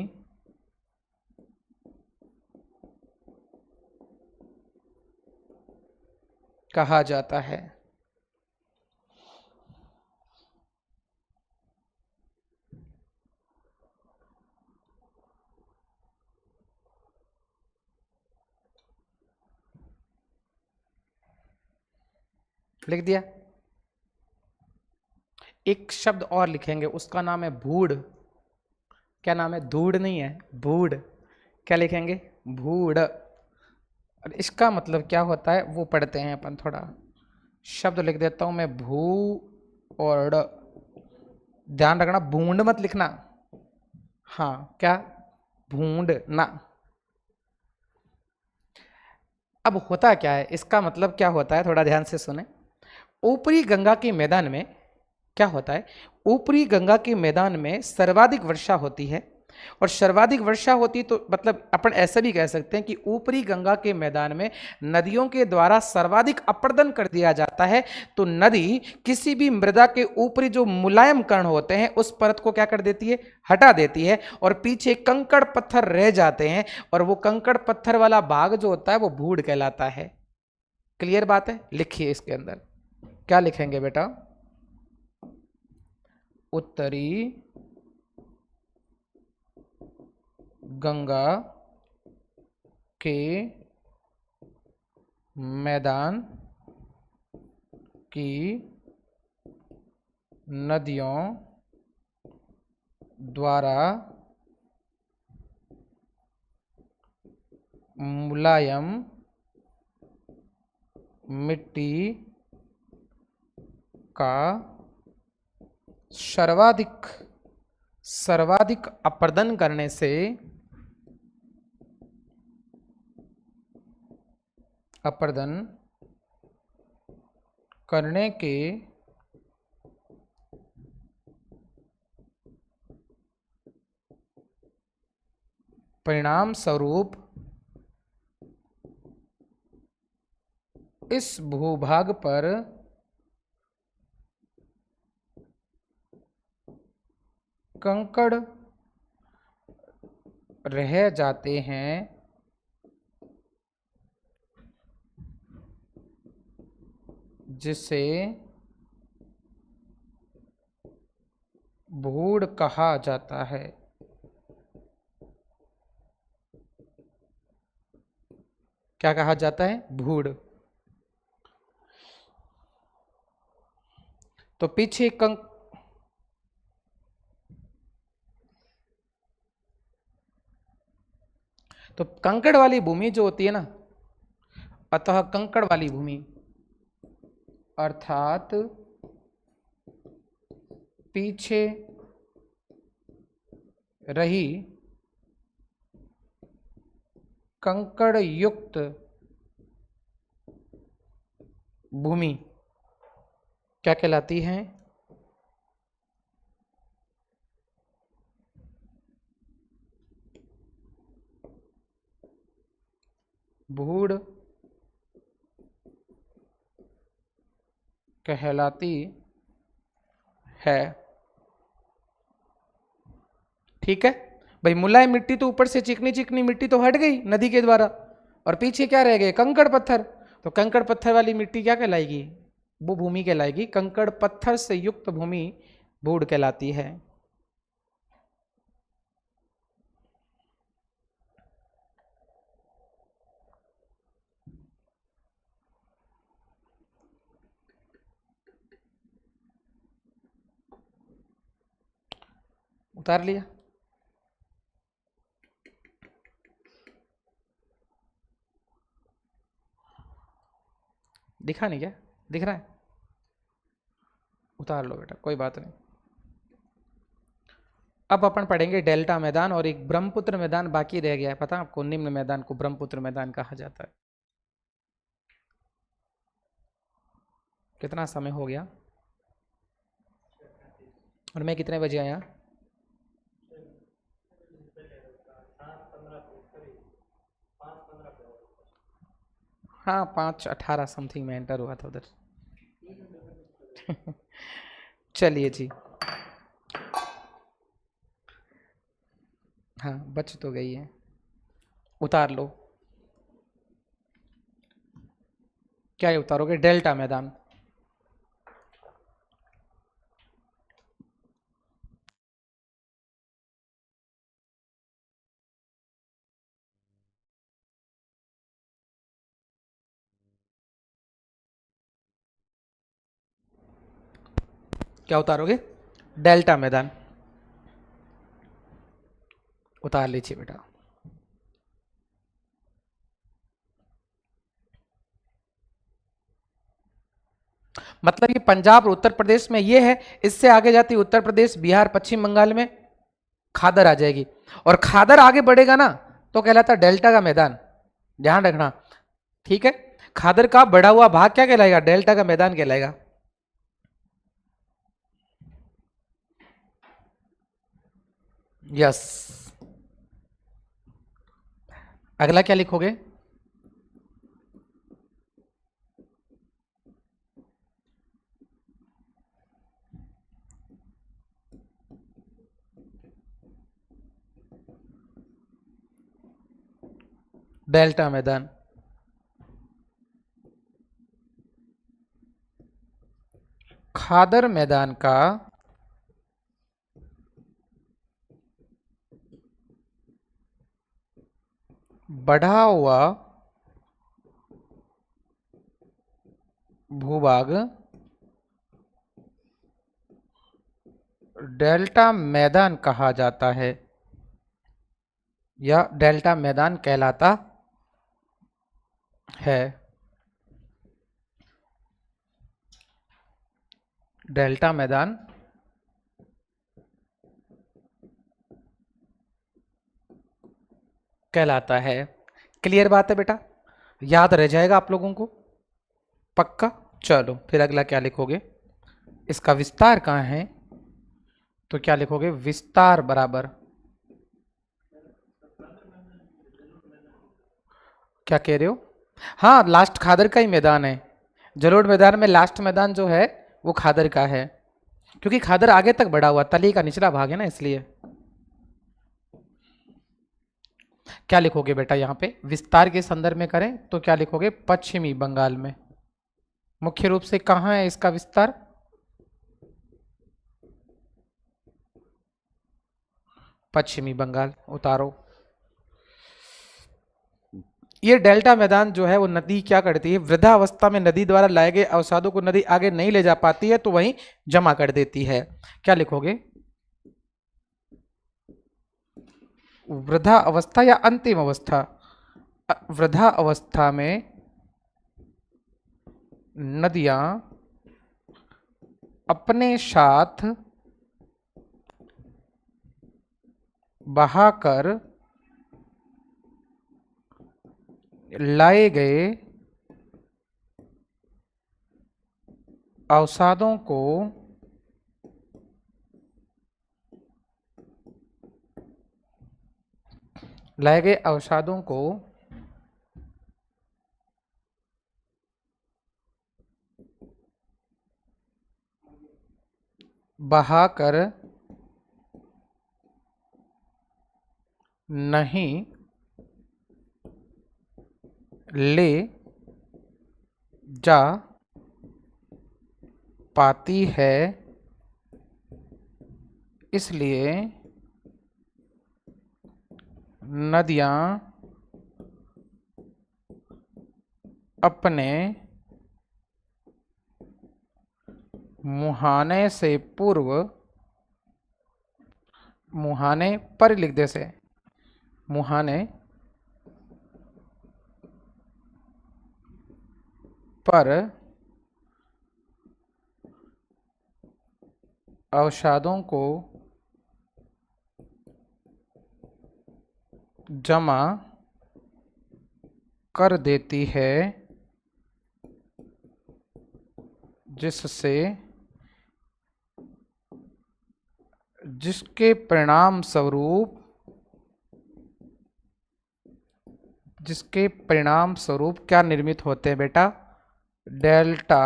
कहा जाता है। लिख दिया। एक शब्द और लिखेंगे, उसका नाम है भूड़। क्या नाम है? धूड़ नहीं है, भूड़। क्या लिखेंगे? भूड़। और इसका मतलब क्या होता है वो पढ़ते हैं अपन थोड़ा। शब्द लिख देता हूं मैं, भू और ड। ध्यान रखना, बूंद मत लिखना। हाँ, क्या? भूंड ना। अब होता क्या है, इसका मतलब क्या होता है, थोड़ा ध्यान से सुने। ऊपरी गंगा के मैदान में क्या होता है? ऊपरी गंगा के मैदान में सर्वाधिक वर्षा होती है, और सर्वाधिक वर्षा होती तो मतलब अपन ऐसा भी कह सकते हैं कि ऊपरी गंगा के मैदान में नदियों के द्वारा सर्वाधिक अपर्दन कर दिया जाता है। तो नदी किसी भी मृदा के ऊपरी जो मुलायम कण होते हैं उस परत को क्या कर देती है? हटा देती है, और पीछे कंकड़ पत्थर रह जाते हैं, और वो कंकड़ पत्थर वाला भाग जो होता है वो भूड़ कहलाता है। क्लियर बात है? लिखिए इसके अंदर क्या लिखेंगे बेटा? उत्तरी गंगा के मैदान की नदियों द्वारा मुलायम मिट्टी का सर्वाधिक अपरदन करने से अपरदन करने के परिणाम स्वरूप इस भूभाग पर कंकड़ रह जाते हैं, जिसे भूड़ कहा जाता है। क्या कहा जाता है? भूड़। तो पीछे तो कंकड़ वाली भूमि जो होती है ना, अतः कंकड़ वाली भूमि अर्थात पीछे रही कंकड़ युक्त भूमि क्या कहलाती है? भूड़ कहलाती है। ठीक है भाई, मुलायम मिट्टी तो ऊपर से चिकनी चिकनी मिट्टी तो हट गई नदी के द्वारा, और पीछे क्या रह गए? कंकड़ पत्थर। तो कंकड़ पत्थर वाली मिट्टी क्या कहलाएगी? वो भूमि कहलाएगी। कंकड़ पत्थर से युक्त भूमि भूड़ कहलाती है। उतार लिया? दिखा नहीं क्या? दिख रहा है? उतार लो बेटा, कोई बात नहीं। अब अपन पढ़ेंगे डेल्टा मैदान, और एक ब्रह्मपुत्र मैदान बाकी रह गया है। पता आपको? निम्न मैदान को ब्रह्मपुत्र मैदान कहा जाता है। कितना समय हो गया? और मैं कितने बजे आया? हाँ, 5:18 समथिंग में एंटर हुआ था उधर। चलिए जी, हाँ बच तो गई है। उतार लो। क्या ये उतारोगे? डेल्टा मैदान। क्या उतारोगे? डेल्टा मैदान। उतार लीजिए बेटा। मतलब ये पंजाब और उत्तर प्रदेश में ये है, इससे आगे जाती उत्तर प्रदेश, बिहार, पश्चिम बंगाल में खादर आ जाएगी, और खादर आगे बढ़ेगा ना तो कहलाता डेल्टा का मैदान। ध्यान रखना, ठीक है? खादर का बढ़ा हुआ भाग क्या कहलाएगा? डेल्टा का मैदान कहलाएगा। यस। अगला क्या लिखोगे? डेल्टा मैदान। खादर मैदान का बढ़ा हुआ भूभाग डेल्टा मैदान कहा जाता है, या डेल्टा मैदान कहलाता है। डेल्टा मैदान कहलाता है। क्लियर बात है बेटा, याद रह जाएगा आप लोगों को पक्का। चलो फिर अगला क्या लिखोगे, इसका विस्तार कहाँ है, तो क्या लिखोगे, विस्तार बराबर, क्या कह रहे हो, हाँ लास्ट खादर का ही मैदान है। जलोढ़ मैदान में लास्ट मैदान जो है वो खादर का है, क्योंकि खादर आगे तक बढ़ा हुआ, तली का निचला भाग है ना, इसलिए। क्या लिखोगे बेटा यहाँ पे, विस्तार के संदर्भ में करें तो क्या लिखोगे, पश्चिमी बंगाल में। मुख्य रूप से कहाँ है इसका विस्तार, पश्चिमी बंगाल, उतारो। ये डेल्टा मैदान जो है वो नदी क्या करती है, वृद्धावस्था में नदी द्वारा लाए गए अवसादों को नदी आगे नहीं ले जा पाती है तो वहीं जमा कर देती है। क्या लिखोगे, वृद्धा अवस्था या अंतिम अवस्था, वृद्धा अवस्था में नदियां अपने साथ बहाकर लाए गए अवसादों को बहाकर नहीं ले जा पाती है, इसलिए नदियां अपने मुहाने से पूर्व, मुहाने पर लिख दे से, मुहाने पर अवसादों को जमा कर देती है, जिससे जिसके परिणाम स्वरूप क्या निर्मित होते हैं बेटा, डेल्टा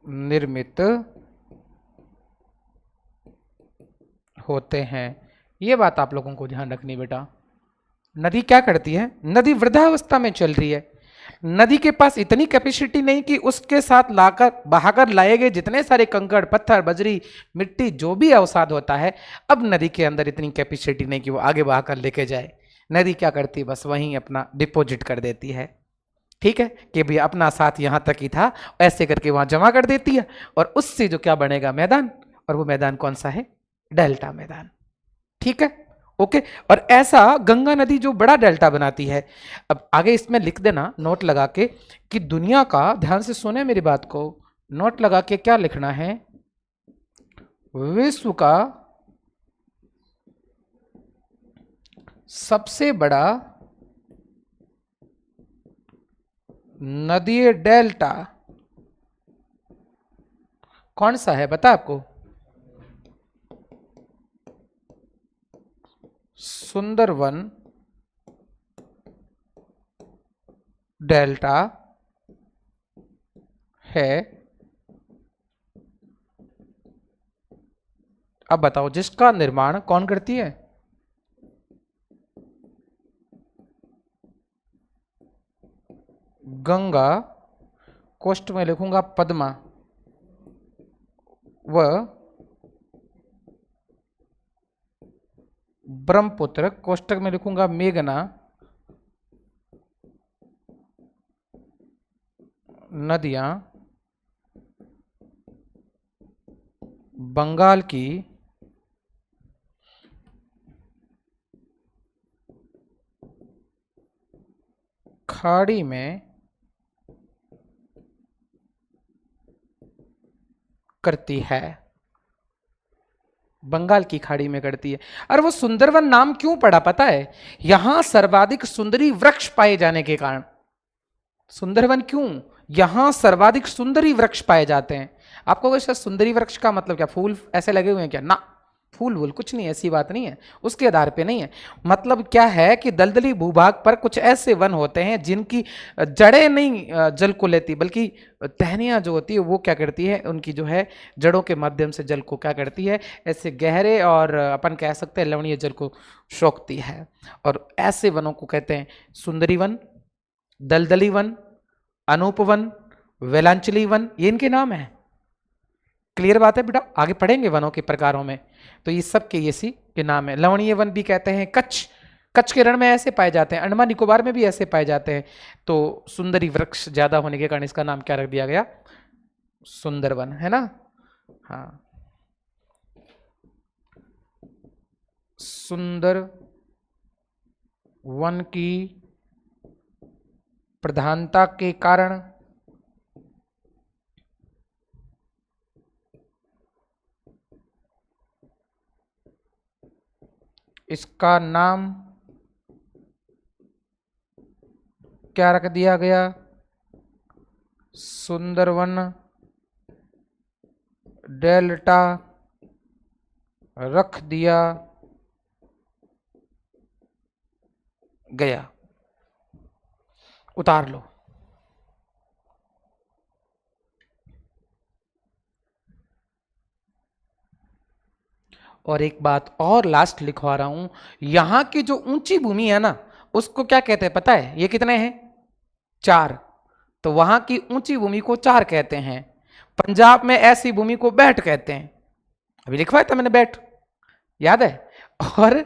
निर्मित होते हैं। ये बात आप लोगों को ध्यान रखनी बेटा। नदी क्या करती है, नदी वृद्धावस्था में चल रही है, नदी के पास इतनी कैपेसिटी नहीं कि उसके साथ लाकर बहाकर लाए गए जितने सारे कंकड़ पत्थर बजरी मिट्टी जो भी अवसाद होता है, अब नदी के अंदर इतनी कैपेसिटी नहीं कि वो आगे बहाकर लेके जाए। नदी क्या करती है, बस वहीं अपना डिपॉजिट कर देती है। ठीक है कि भैया अपना साथ यहां तक ही था, ऐसे करके वहां जमा कर देती है, और उससे जो क्या बनेगा, मैदान, और वो मैदान कौन सा है, डेल्टा मैदान। ठीक है, ओके। और ऐसा गंगा नदी जो बड़ा डेल्टा बनाती है। अब आगे इसमें लिख देना नोट लगा के कि दुनिया का, ध्यान से सुने मेरी बात को, नोट लगा के क्या लिखना है, विश्व का सबसे बड़ा नदी डेल्टा कौन सा है, बता आपको, सुंदरवन डेल्टा है। अब बताओ जिसका निर्माण कौन करती है, गंगा, कोष्ठ में लिखूंगा पद्मा, व ब्रह्मपुत्र, कोष्टक में लिखूंगा मेघना नदियां बंगाल की खाड़ी में करती है, बंगाल की खाड़ी में करती है। और वो सुंदरवन नाम क्यों पड़ा पता है? यहां सर्वाधिक सुंदरी वृक्ष पाए जाने के कारण। सुंदरवन क्यों? यहां सर्वाधिक सुंदरी वृक्ष पाए जाते हैं। आपको वैसे सुंदरी वृक्ष का मतलब क्या, फूल ऐसे लगे हुए हैं क्या? ना, फूल वूल कुछ नहीं, ऐसी बात नहीं है, उसके आधार पे नहीं है। मतलब क्या है कि दलदली भूभाग पर कुछ ऐसे वन होते हैं जिनकी जड़ें नहीं जल को लेती, बल्कि टहनियां जो होती है वो क्या करती है, उनकी जो है जड़ों के माध्यम से जल को क्या करती है, ऐसे गहरे और अपन कह सकते हैं लवणीय जल को सोखती है। और ऐसे वनों को कहते हैं सुंदरी वन, दलदली वन, अनूप वन, वेलांचली वन, ये इनके नाम है। क्लियर बात है बेटा? आगे पढ़ेंगे वनों के प्रकारों में, तो ये सब के इसी के नाम है। लवणीय वन भी कहते हैं, कच्छ के रण में ऐसे पाए जाते हैं, अंडमान निकोबार में भी ऐसे पाए जाते हैं। तो सुंदरी वृक्ष ज्यादा होने के कारण इसका नाम क्या रख दिया गया? सुंदरवन, है ना? हाँ, सुंदर वन की प्रधानता के कारण इसका नाम क्या रख दिया गया? सुंदरवन डेल्टा रख दिया गया। उतार लो। और एक बात और लास्ट लिखवा रहा हूं, यहां की जो ऊंची भूमि है ना, उसको क्या कहते हैं पता है? ये कितने हैं? 4। तो वहां की ऊंची भूमि को 4 कहते हैं। पंजाब में ऐसी भूमि को बैठ कहते हैं। अभी लिखवाया था मैंने बैठ, याद है? और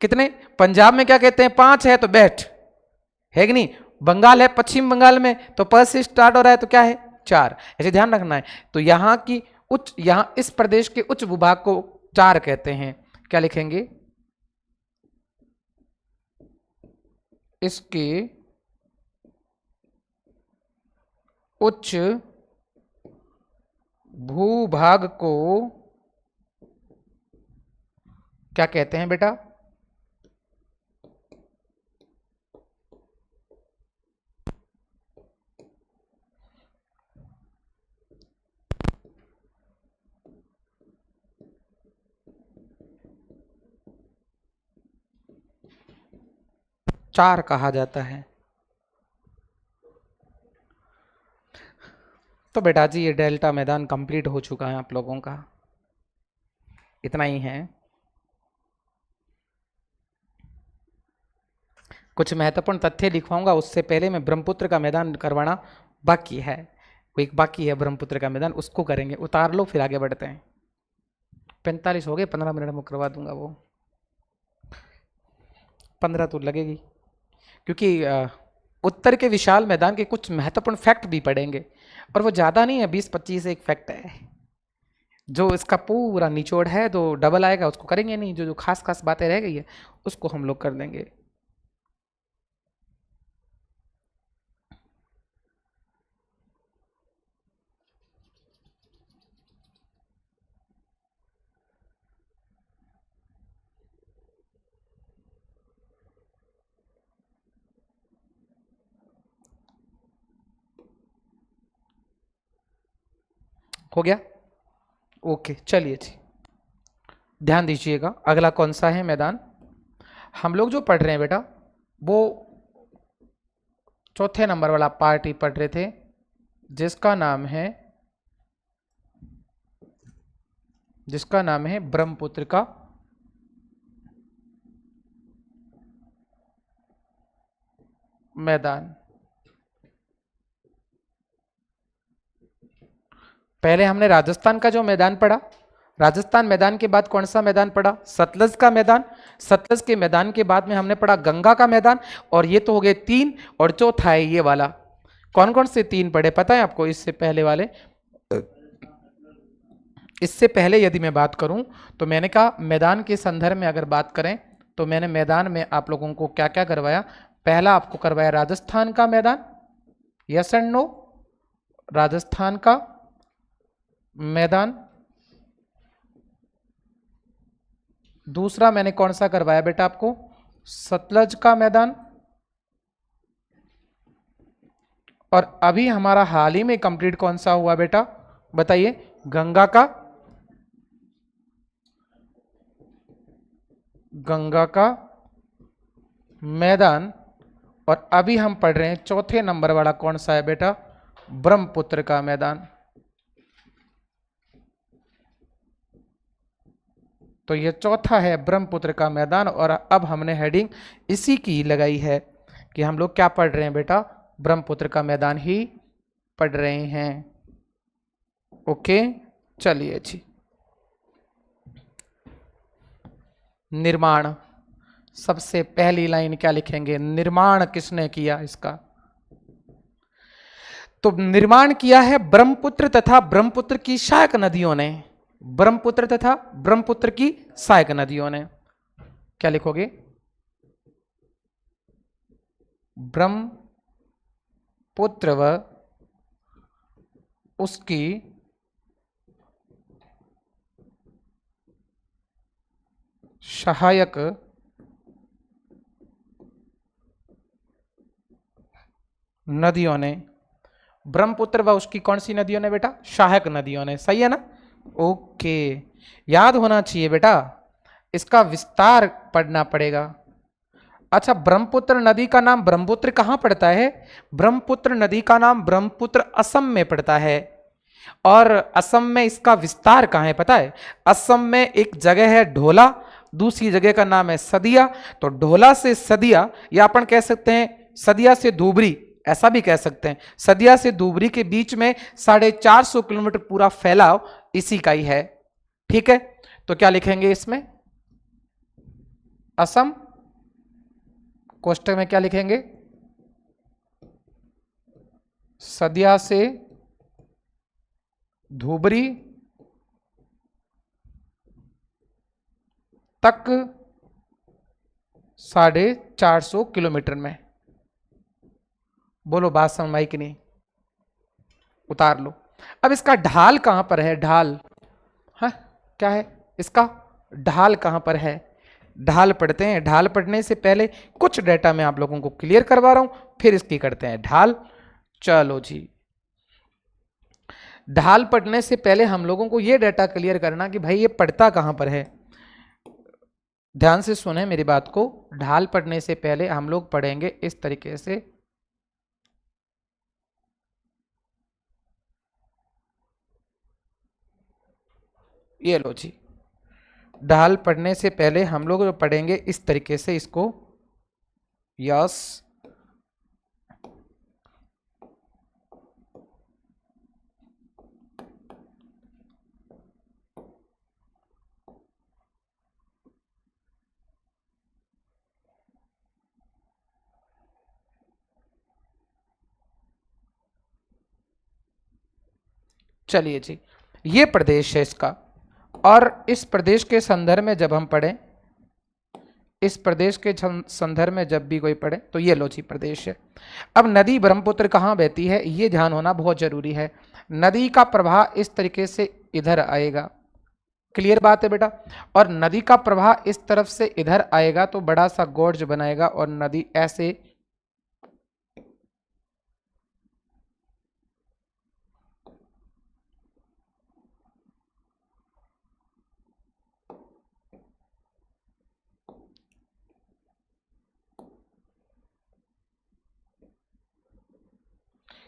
कितने पंजाब में क्या कहते हैं? 5 है तो बैठ है कि नहीं? बंगाल है, पश्चिम बंगाल में तो प से स्टार्ट हो रहा है तो क्या है? 4। ऐसे ध्यान रखना है। तो यहां की यहां इस प्रदेश के उच्च भूभाग को 4 कहते हैं। क्या लिखेंगे? इसके उच्च भूभाग को क्या कहते हैं बेटा? चार कहा जाता है। तो बेटा जी ये डेल्टा मैदान कंप्लीट हो चुका है आप लोगों का, इतना ही है। कुछ महत्वपूर्ण तथ्य लिखवाऊंगा, उससे पहले मैं ब्रह्मपुत्र का मैदान करवाना बाकी है। वो एक बाकी है ब्रह्मपुत्र का मैदान, उसको करेंगे। उतार लो फिर आगे बढ़ते हैं। 45 हो गए, 15 मिनट में करवा दूंगा। वो 15 तो लगेगी, क्योंकि उत्तर के विशाल मैदान के कुछ महत्वपूर्ण फैक्ट भी पढ़ेंगे, और वो ज़्यादा नहीं है, 20-25 एक फैक्ट है। जो इसका पूरा निचोड़ है तो डबल आएगा, उसको करेंगे नहीं। जो जो खास खास बातें रह गई है उसको हम लोग कर देंगे। हो गया? ओके, चलिए जी, ध्यान दीजिएगा। अगला कौन सा है मैदान हम लोग जो पढ़ रहे हैं बेटा? वो चौथे नंबर वाला पार्ट ही पढ़ रहे थे, जिसका नाम है ब्रह्मपुत्र का मैदान। पहले हमने राजस्थान का जो मैदान पढ़ा, राजस्थान मैदान के बाद कौन सा मैदान पढ़ा? सतलज का मैदान। सतलज के मैदान के बाद में हमने पढ़ा गंगा का मैदान। और ये तो हो गए 3, और चौथा है ये वाला। कौन कौन से 3 पढ़े पता है आपको? इससे पहले वाले, इससे पहले यदि मैं बात करूं तो मैंने कहा मैदान के संदर्भ में अगर बात करें तो मैंने मैदान में आप लोगों को क्या क्या करवाया? पहला आपको करवाया राजस्थान का मैदान, यस एंड नो, राजस्थान का मैदान। दूसरा मैंने कौन सा करवाया बेटा आपको, सतलज का मैदान। और अभी हमारा हाल ही में कंप्लीट कौन सा हुआ बेटा बताइए, गंगा का मैदान। और अभी हम पढ़ रहे हैं चौथे नंबर वाला कौन सा है बेटा, ब्रह्मपुत्र का मैदान। तो ये चौथा है ब्रह्मपुत्र का मैदान। और अब हमने हेडिंग इसी की लगाई है कि हम लोग क्या पढ़ रहे हैं बेटा, ब्रह्मपुत्र का मैदान ही पढ़ रहे हैं। ओके चलिए जी। निर्माण, सबसे पहली लाइन क्या लिखेंगे, निर्माण किसने किया इसका, तो निर्माण किया है ब्रह्मपुत्र तथा ब्रह्मपुत्र की सहायक नदियों ने, ब्रह्मपुत्र तथा ब्रह्मपुत्र की सहायक नदियों ने। क्या लिखोगे, ब्रह्मपुत्र व उसकी सहायक नदियों ने, ब्रह्मपुत्र व उसकी कौन सी नदियों ने बेटा, सहायक नदियों ने, सही है ना। ओके, याद होना चाहिए बेटा, इसका विस्तार पढ़ना पड़ेगा। अच्छा, ब्रह्मपुत्र नदी का नाम ब्रह्मपुत्र कहां पड़ता है, ब्रह्मपुत्र नदी का नाम ब्रह्मपुत्र असम में पड़ता है। और असम में इसका विस्तार कहां है पता है, असम में एक जगह है ढोला, दूसरी जगह का नाम है सदिया। तो ढोला से सदिया, या अपन कह सकते हैं सदिया से धुबरी, ऐसा भी कह सकते हैं, सदिया से धुबरी के बीच में 450 किलोमीटर पूरा फैलाव इसी का ही है। ठीक है, तो क्या लिखेंगे इसमें, असम, कोष्टक में क्या लिखेंगे, सदिया से धुबरी तक 450 किलोमीटर में। बोलो बात समझ में आई कि नहीं, उतार लो। अब इसका ढाल कहां पर है, ढाल, हाँ क्या है इसका ढाल कहां पर है, ढाल पढ़ते हैं। ढाल पढ़ने से पहले कुछ डेटा मैं आप लोगों को क्लियर करवा रहा हूं, फिर इसकी करते हैं ढाल। चलो जी, ढाल पढ़ने से पहले हम लोगों को यह डेटा क्लियर करना कि भाई ये पढ़ता कहां पर है। ध्यान से सुने मेरी बात को, ढाल पढ़ने से पहले हम लोग पढ़ेंगे इस तरीके से, ये लो जी, ढाल पढ़ने से पहले हम लोग पढ़ेंगे इस तरीके से इसको, यस, चलिए जी, ये प्रदेश है इसका। और इस प्रदेश के संदर्भ में जब हम पढ़ें, इस प्रदेश के संदर्भ में जब भी कोई पढ़े तो ये लो जी प्रदेश है। अब नदी ब्रह्मपुत्र कहाँ बहती है ये ध्यान होना बहुत जरूरी है। नदी का प्रवाह इस तरीके से इधर आएगा, क्लियर बात है बेटा। और नदी का प्रवाह इस तरफ से इधर आएगा तो बड़ा सा गोर्ज बनाएगा और नदी ऐसे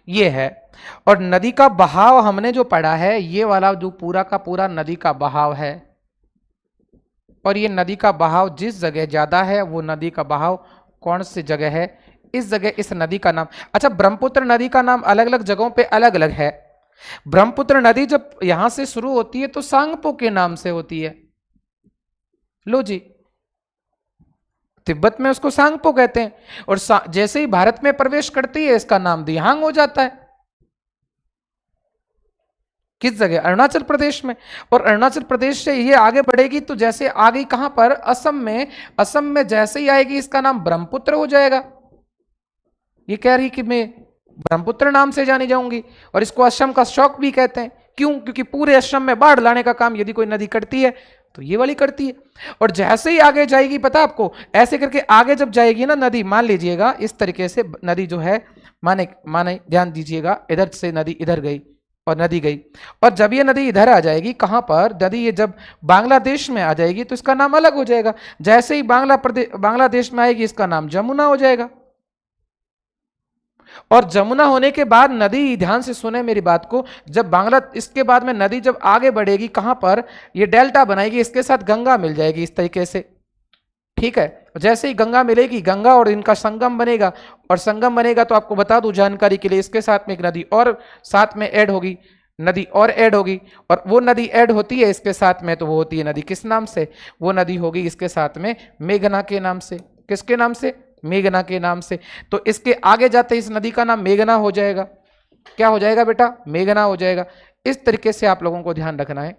ये है। और नदी का बहाव हमने जो पढ़ा है, ये वाला जो पूरा का पूरा नदी का बहाव है। और ये नदी का बहाव जिस जगह ज्यादा है वो नदी का बहाव कौन सी जगह है, इस जगह इस नदी का नाम। अच्छा, ब्रह्मपुत्र नदी का नाम अलग अलग जगहों पे अलग अलग है। ब्रह्मपुत्र नदी जब यहां से शुरू होती है तो सांगपो के नाम से होती है, लो जी, तिब्बत में उसको सांगपो कहते हैं। और जैसे ही भारत में प्रवेश करती है इसका नाम दिहांग हो जाता है। किस जगह, अरुणाचल प्रदेश में। और अरुणाचल प्रदेश से ये आगे बढ़ेगी तो जैसे आ गई कहां पर, असम में। असम में जैसे ही आएगी इसका नाम ब्रह्मपुत्र हो जाएगा। ये कह रही कि मैं ब्रह्मपुत्र नाम से जानी जाऊंगी, और इसको असम का शौक भी कहते हैं। क्यों? क्योंकि पूरे असम में बाढ़ लाने का काम यदि कोई नदी करती है तो ये वाली करती है। और जैसे ही आगे जाएगी, पता आपको, ऐसे करके आगे जब जाएगी ना नदी, मान लीजिएगा इस तरीके से नदी जो है, माने माने ध्यान दीजिएगा, इधर से नदी इधर गई और नदी गई, और जब ये नदी इधर आ जाएगी, कहां पर नदी, ये जब बांग्लादेश में आ जाएगी तो इसका नाम अलग हो जाएगा। जैसे ही बांग्लादेश में आएगी, इसका नाम जमुना हो जाएगा। और जमुना होने के बाद नदी, ध्यान से सुने मेरी बात को, जब इसके बाद में नदी जब आगे बढ़ेगी, कहां पर ये डेल्टा बनाएगी, इसके साथ गंगा मिल जाएगी इस तरीके से, ठीक है। जैसे ही गंगा मिलेगी, गंगा और इनका संगम बनेगा, और संगम बनेगा तो आपको बता दूं जानकारी के लिए, इसके साथ में एक नदी और साथ में ऐड होगी, नदी और ऐड होगी, और वो नदी ऐड होती है इसके साथ में, तो वो होती है नदी किस नाम से? वो नदी होगी इसके साथ में मेघना के नाम से। किसके नाम से? मेघना के नाम से। तो इसके आगे जाते इस नदी का नाम मेघना हो जाएगा। क्या हो जाएगा बेटा? मेघना हो जाएगा। इस तरीके से आप लोगों को ध्यान रखना है।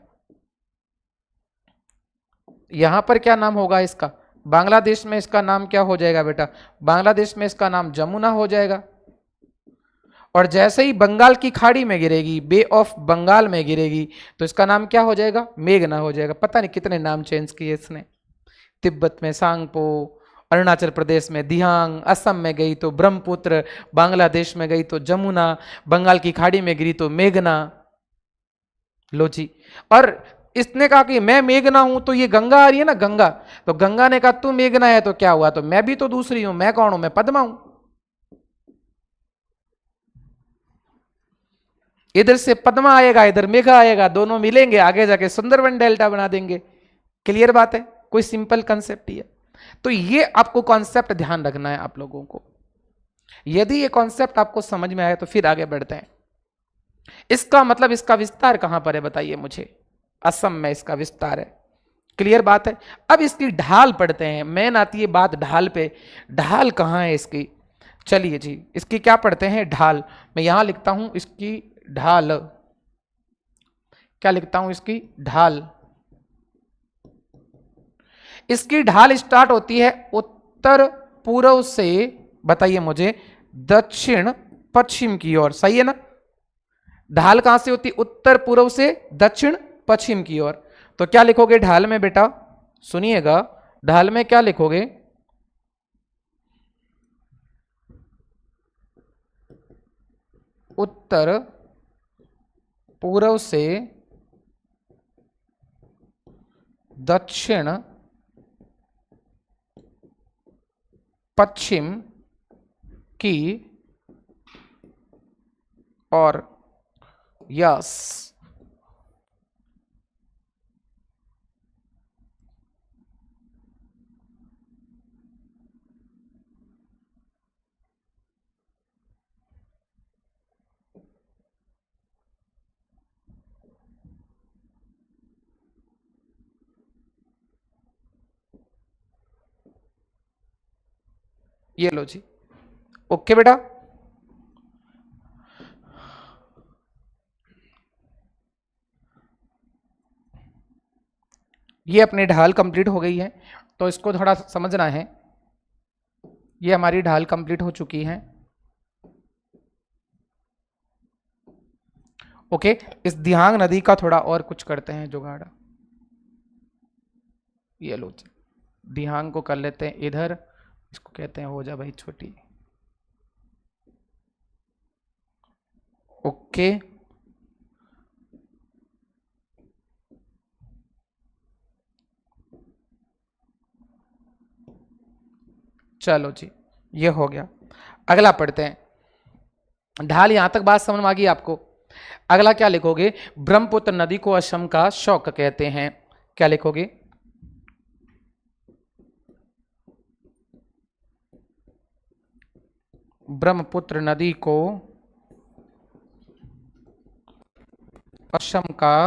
यहां पर क्या नाम होगा इसका? बांग्लादेश में इसका नाम क्या हो जाएगा बेटा? बांग्लादेश में इसका नाम जमुना हो जाएगा। और जैसे ही बंगाल की खाड़ी में गिरेगी, बे ऑफ बंगाल में गिरेगी, तो इसका नाम क्या हो जाएगा? मेघना हो जाएगा। पता नहीं कितने नाम चेंज किए इसने। तिब्बत में सांगपो, अरुणाचल प्रदेश में दिहांग, असम में गई तो ब्रह्मपुत्र, बांग्लादेश में गई तो जमुना, बंगाल की खाड़ी में गिरी तो मेघना। लो जी। और इसने कहा कि मैं मेघना हूं, तो ये गंगा आ रही है ना, गंगा, तो गंगा ने कहा तू मेघना है तो क्या हुआ? तो मैं भी तो दूसरी हूं। मैं कौन हूं? मैं पद्मा हूं। इधर से पद्मा आएगा, इधर मेघा आएगा, दोनों मिलेंगे, आगे जाके सुंदरवन डेल्टा बना देंगे। क्लियर बात है? कोई सिंपल कंसेप्ट ही है। तो ये आपको कॉन्सेप्ट ध्यान रखना है आप लोगों को। यदि ये कॉन्सेप्ट आपको समझ में आए तो फिर आगे बढ़ते हैं। इसका मतलब इसका विस्तार कहां पर है बताइए मुझे? असम में इसका विस्तार है। क्लियर बात है? अब इसकी ढाल पढ़ते हैं। मेन आती है बात ढाल पे। ढाल कहां है इसकी? चलिए जी, इसकी क्या पढ़ते हैं? ढाल। मैं यहां लिखता हूं इसकी ढाल। क्या लिखता हूं? इसकी ढाल। इसकी ढाल स्टार्ट होती है उत्तर पूर्व से, बताइए मुझे, दक्षिण पश्चिम की ओर। सही है ना? ढाल कहां से होती? उत्तर पूर्व से दक्षिण पश्चिम की ओर। तो क्या लिखोगे ढाल में बेटा? सुनिएगा, ढाल में क्या लिखोगे? उत्तर पूर्व से दक्षिण पश्चिम की और यस, ये लो जी। ओके बेटा, ये अपनी ढाल कंप्लीट हो गई है, तो इसको थोड़ा समझना है। ये हमारी ढाल कंप्लीट हो चुकी है। ओके, इस दिहांग नदी का थोड़ा और कुछ करते हैं जुगाड़। ये लो जी, दिहांग को कर लेते हैं इधर, इसको कहते हैं हो जा भाई छोटी। ओके, चलो जी, ये हो गया। अगला पढ़ते हैं। ढाल यहां तक बात समझ में आ गई आपको? अगला क्या लिखोगे? ब्रह्मपुत्र नदी को असम का शौक कहते हैं। क्या लिखोगे? ब्रह्मपुत्र नदी को असम का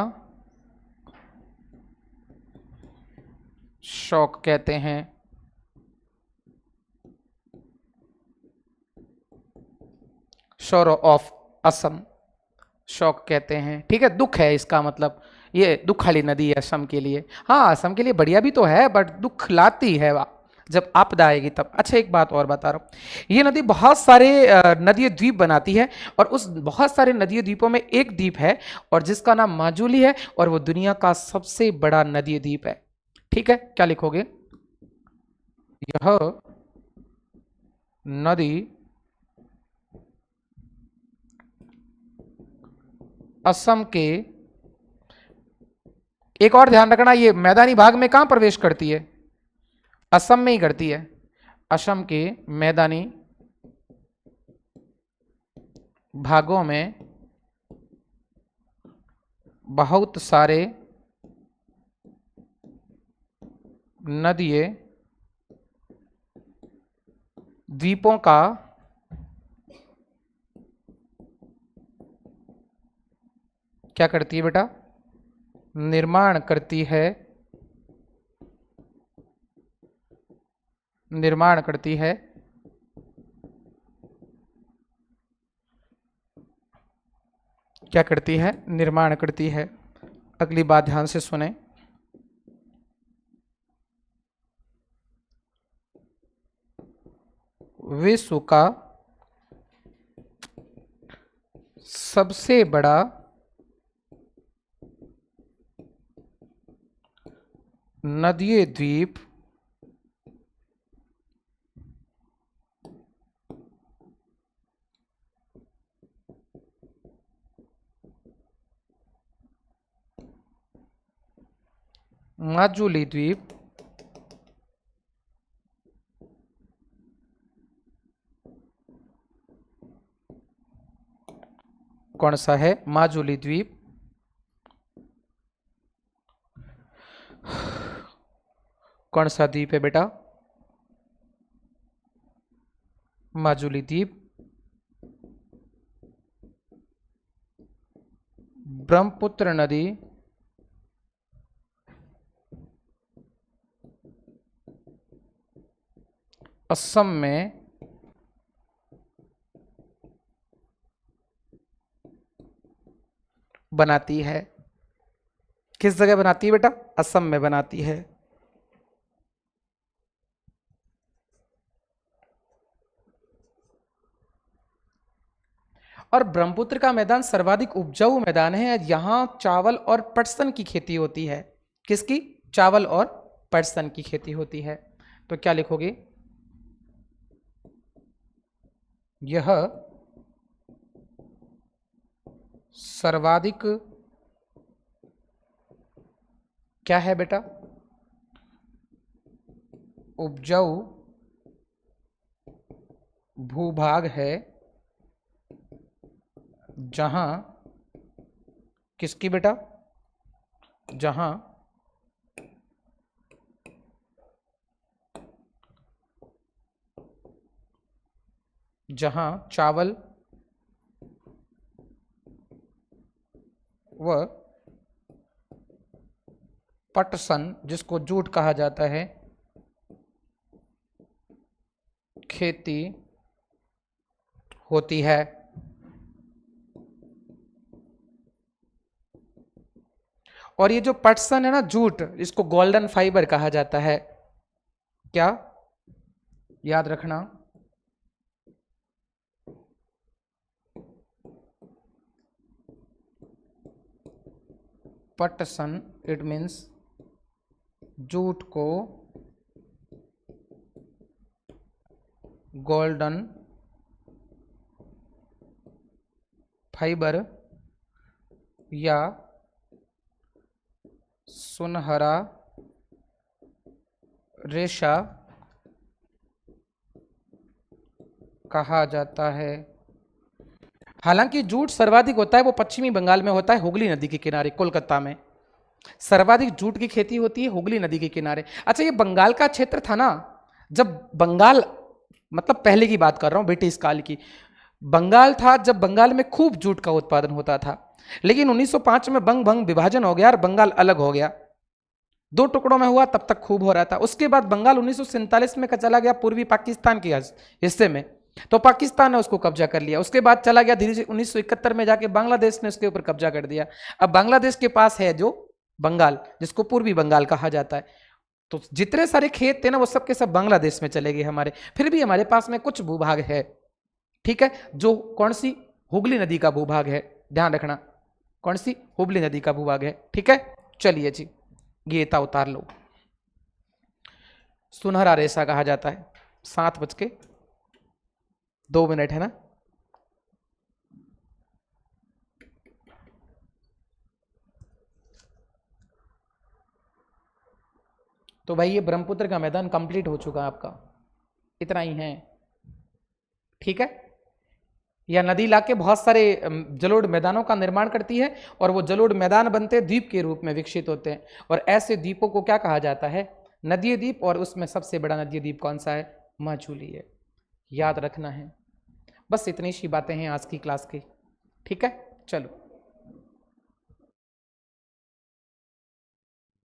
शौक कहते हैं। शोर ऑफ असम, शौक कहते हैं। ठीक है, दुख है इसका मतलब, ये दुख वाली नदी है असम के लिए। हाँ, असम के लिए बढ़िया भी तो है, बट दुख लाती है जब आपदा आएगी तब। अच्छा एक बात और बता रहा हूं, ये नदी बहुत सारे नदी द्वीप बनाती है, और उस बहुत सारे नदी द्वीपों में एक द्वीप है और जिसका नाम माजुली है, और वो दुनिया का सबसे बड़ा नदी द्वीप है। ठीक है, क्या लिखोगे? यह नदी असम के, एक और ध्यान रखना, ये मैदानी भाग में कहां प्रवेश करती है? असम में ही करती है। असम के मैदानी भागों में बहुत सारे नदियां द्वीपों का क्या करती है बेटा? निर्माण करती है, निर्माण करती है। क्या करती है? निर्माण करती है। अगली बात ध्यान से सुने, विश्व का सबसे बड़ा नदीय द्वीप माजुली द्वीप कौन सा है? माजुली द्वीप कौन सा द्वीप है बेटा? माजुली द्वीप ब्रह्मपुत्र नदी असम में बनाती है। किस जगह बनाती है बेटा? असम में बनाती है। और ब्रह्मपुत्र का मैदान सर्वाधिक उपजाऊ मैदान है। यहां चावल और पटसन की खेती होती है। किसकी? चावल और पटसन की खेती होती है। तो क्या लिखोगे? यह सर्वाधिक क्या है बेटा? उपजाऊ भूभाग है, जहां किसकी बेटा? जहां जहां चावल व पटसन, जिसको जूट कहा जाता है, खेती होती है। और ये जो पटसन है ना, जूट, इसको गोल्डन फाइबर कहा जाता है। क्या याद रखना? पटसन इट मीन्स जूट को गोल्डन फाइबर या सुनहरा रेशा कहा जाता है। हालांकि जूट सर्वाधिक होता है वो पश्चिमी बंगाल में होता है, हुगली नदी के किनारे, कोलकाता में सर्वाधिक जूट की खेती होती है, हुगली नदी के किनारे। अच्छा, ये बंगाल का क्षेत्र था ना, जब बंगाल, मतलब पहले की बात कर रहा हूं, ब्रिटिश काल की, बंगाल था जब बंगाल में खूब जूट का उत्पादन होता था। लेकिन 1905 में बंग भंग विभाजन हो गया और बंगाल अलग हो गया, दो टुकड़ों में हुआ, तब तक खूब हो रहा था। उसके बाद बंगाल 1947 में चला गया पूर्वी पाकिस्तान के हिस्से में, तो पाकिस्तान ने उसको कब्जा कर लिया। उसके बाद चला गया धीरे धीरे 1971 में जाके बांग्लादेश ने उसके ऊपर कब्जा कर दिया। अब बांग्लादेश के पास है जो बंगाल, जिसको पूर्वी बंगाल कहा जाता है। तो जितने सारे खेत थे ना वो सब के सब बांग्लादेश में चले गए हमारे। फिर भी हमारे पास में कुछ भूभाग है, ठीक है, जो कौन सी, हुगली नदी का भूभाग है, ध्यान रखना, कौन सी, हुगली नदी का भूभाग है, ठीक है। चलिए जी, ये था, उतार लो। सुनहरा रेशा कहा जाता है। 7:02 है ना। तो भाई ये ब्रह्मपुत्र का मैदान कंप्लीट हो चुका आपका, इतना ही है, ठीक है। यह नदी लाके बहुत सारे जलोढ़ मैदानों का निर्माण करती है, और वो जलोढ़ मैदान बनते द्वीप के रूप में विकसित होते हैं, और ऐसे द्वीपों को क्या कहा जाता है, नदीय द्वीप। और उसमें सबसे बड़ा नदीय द्वीप कौन सा है, माजुली है, याद रखना है। बस इतनी सी बातें हैं आज की क्लास की, ठीक है। चलो।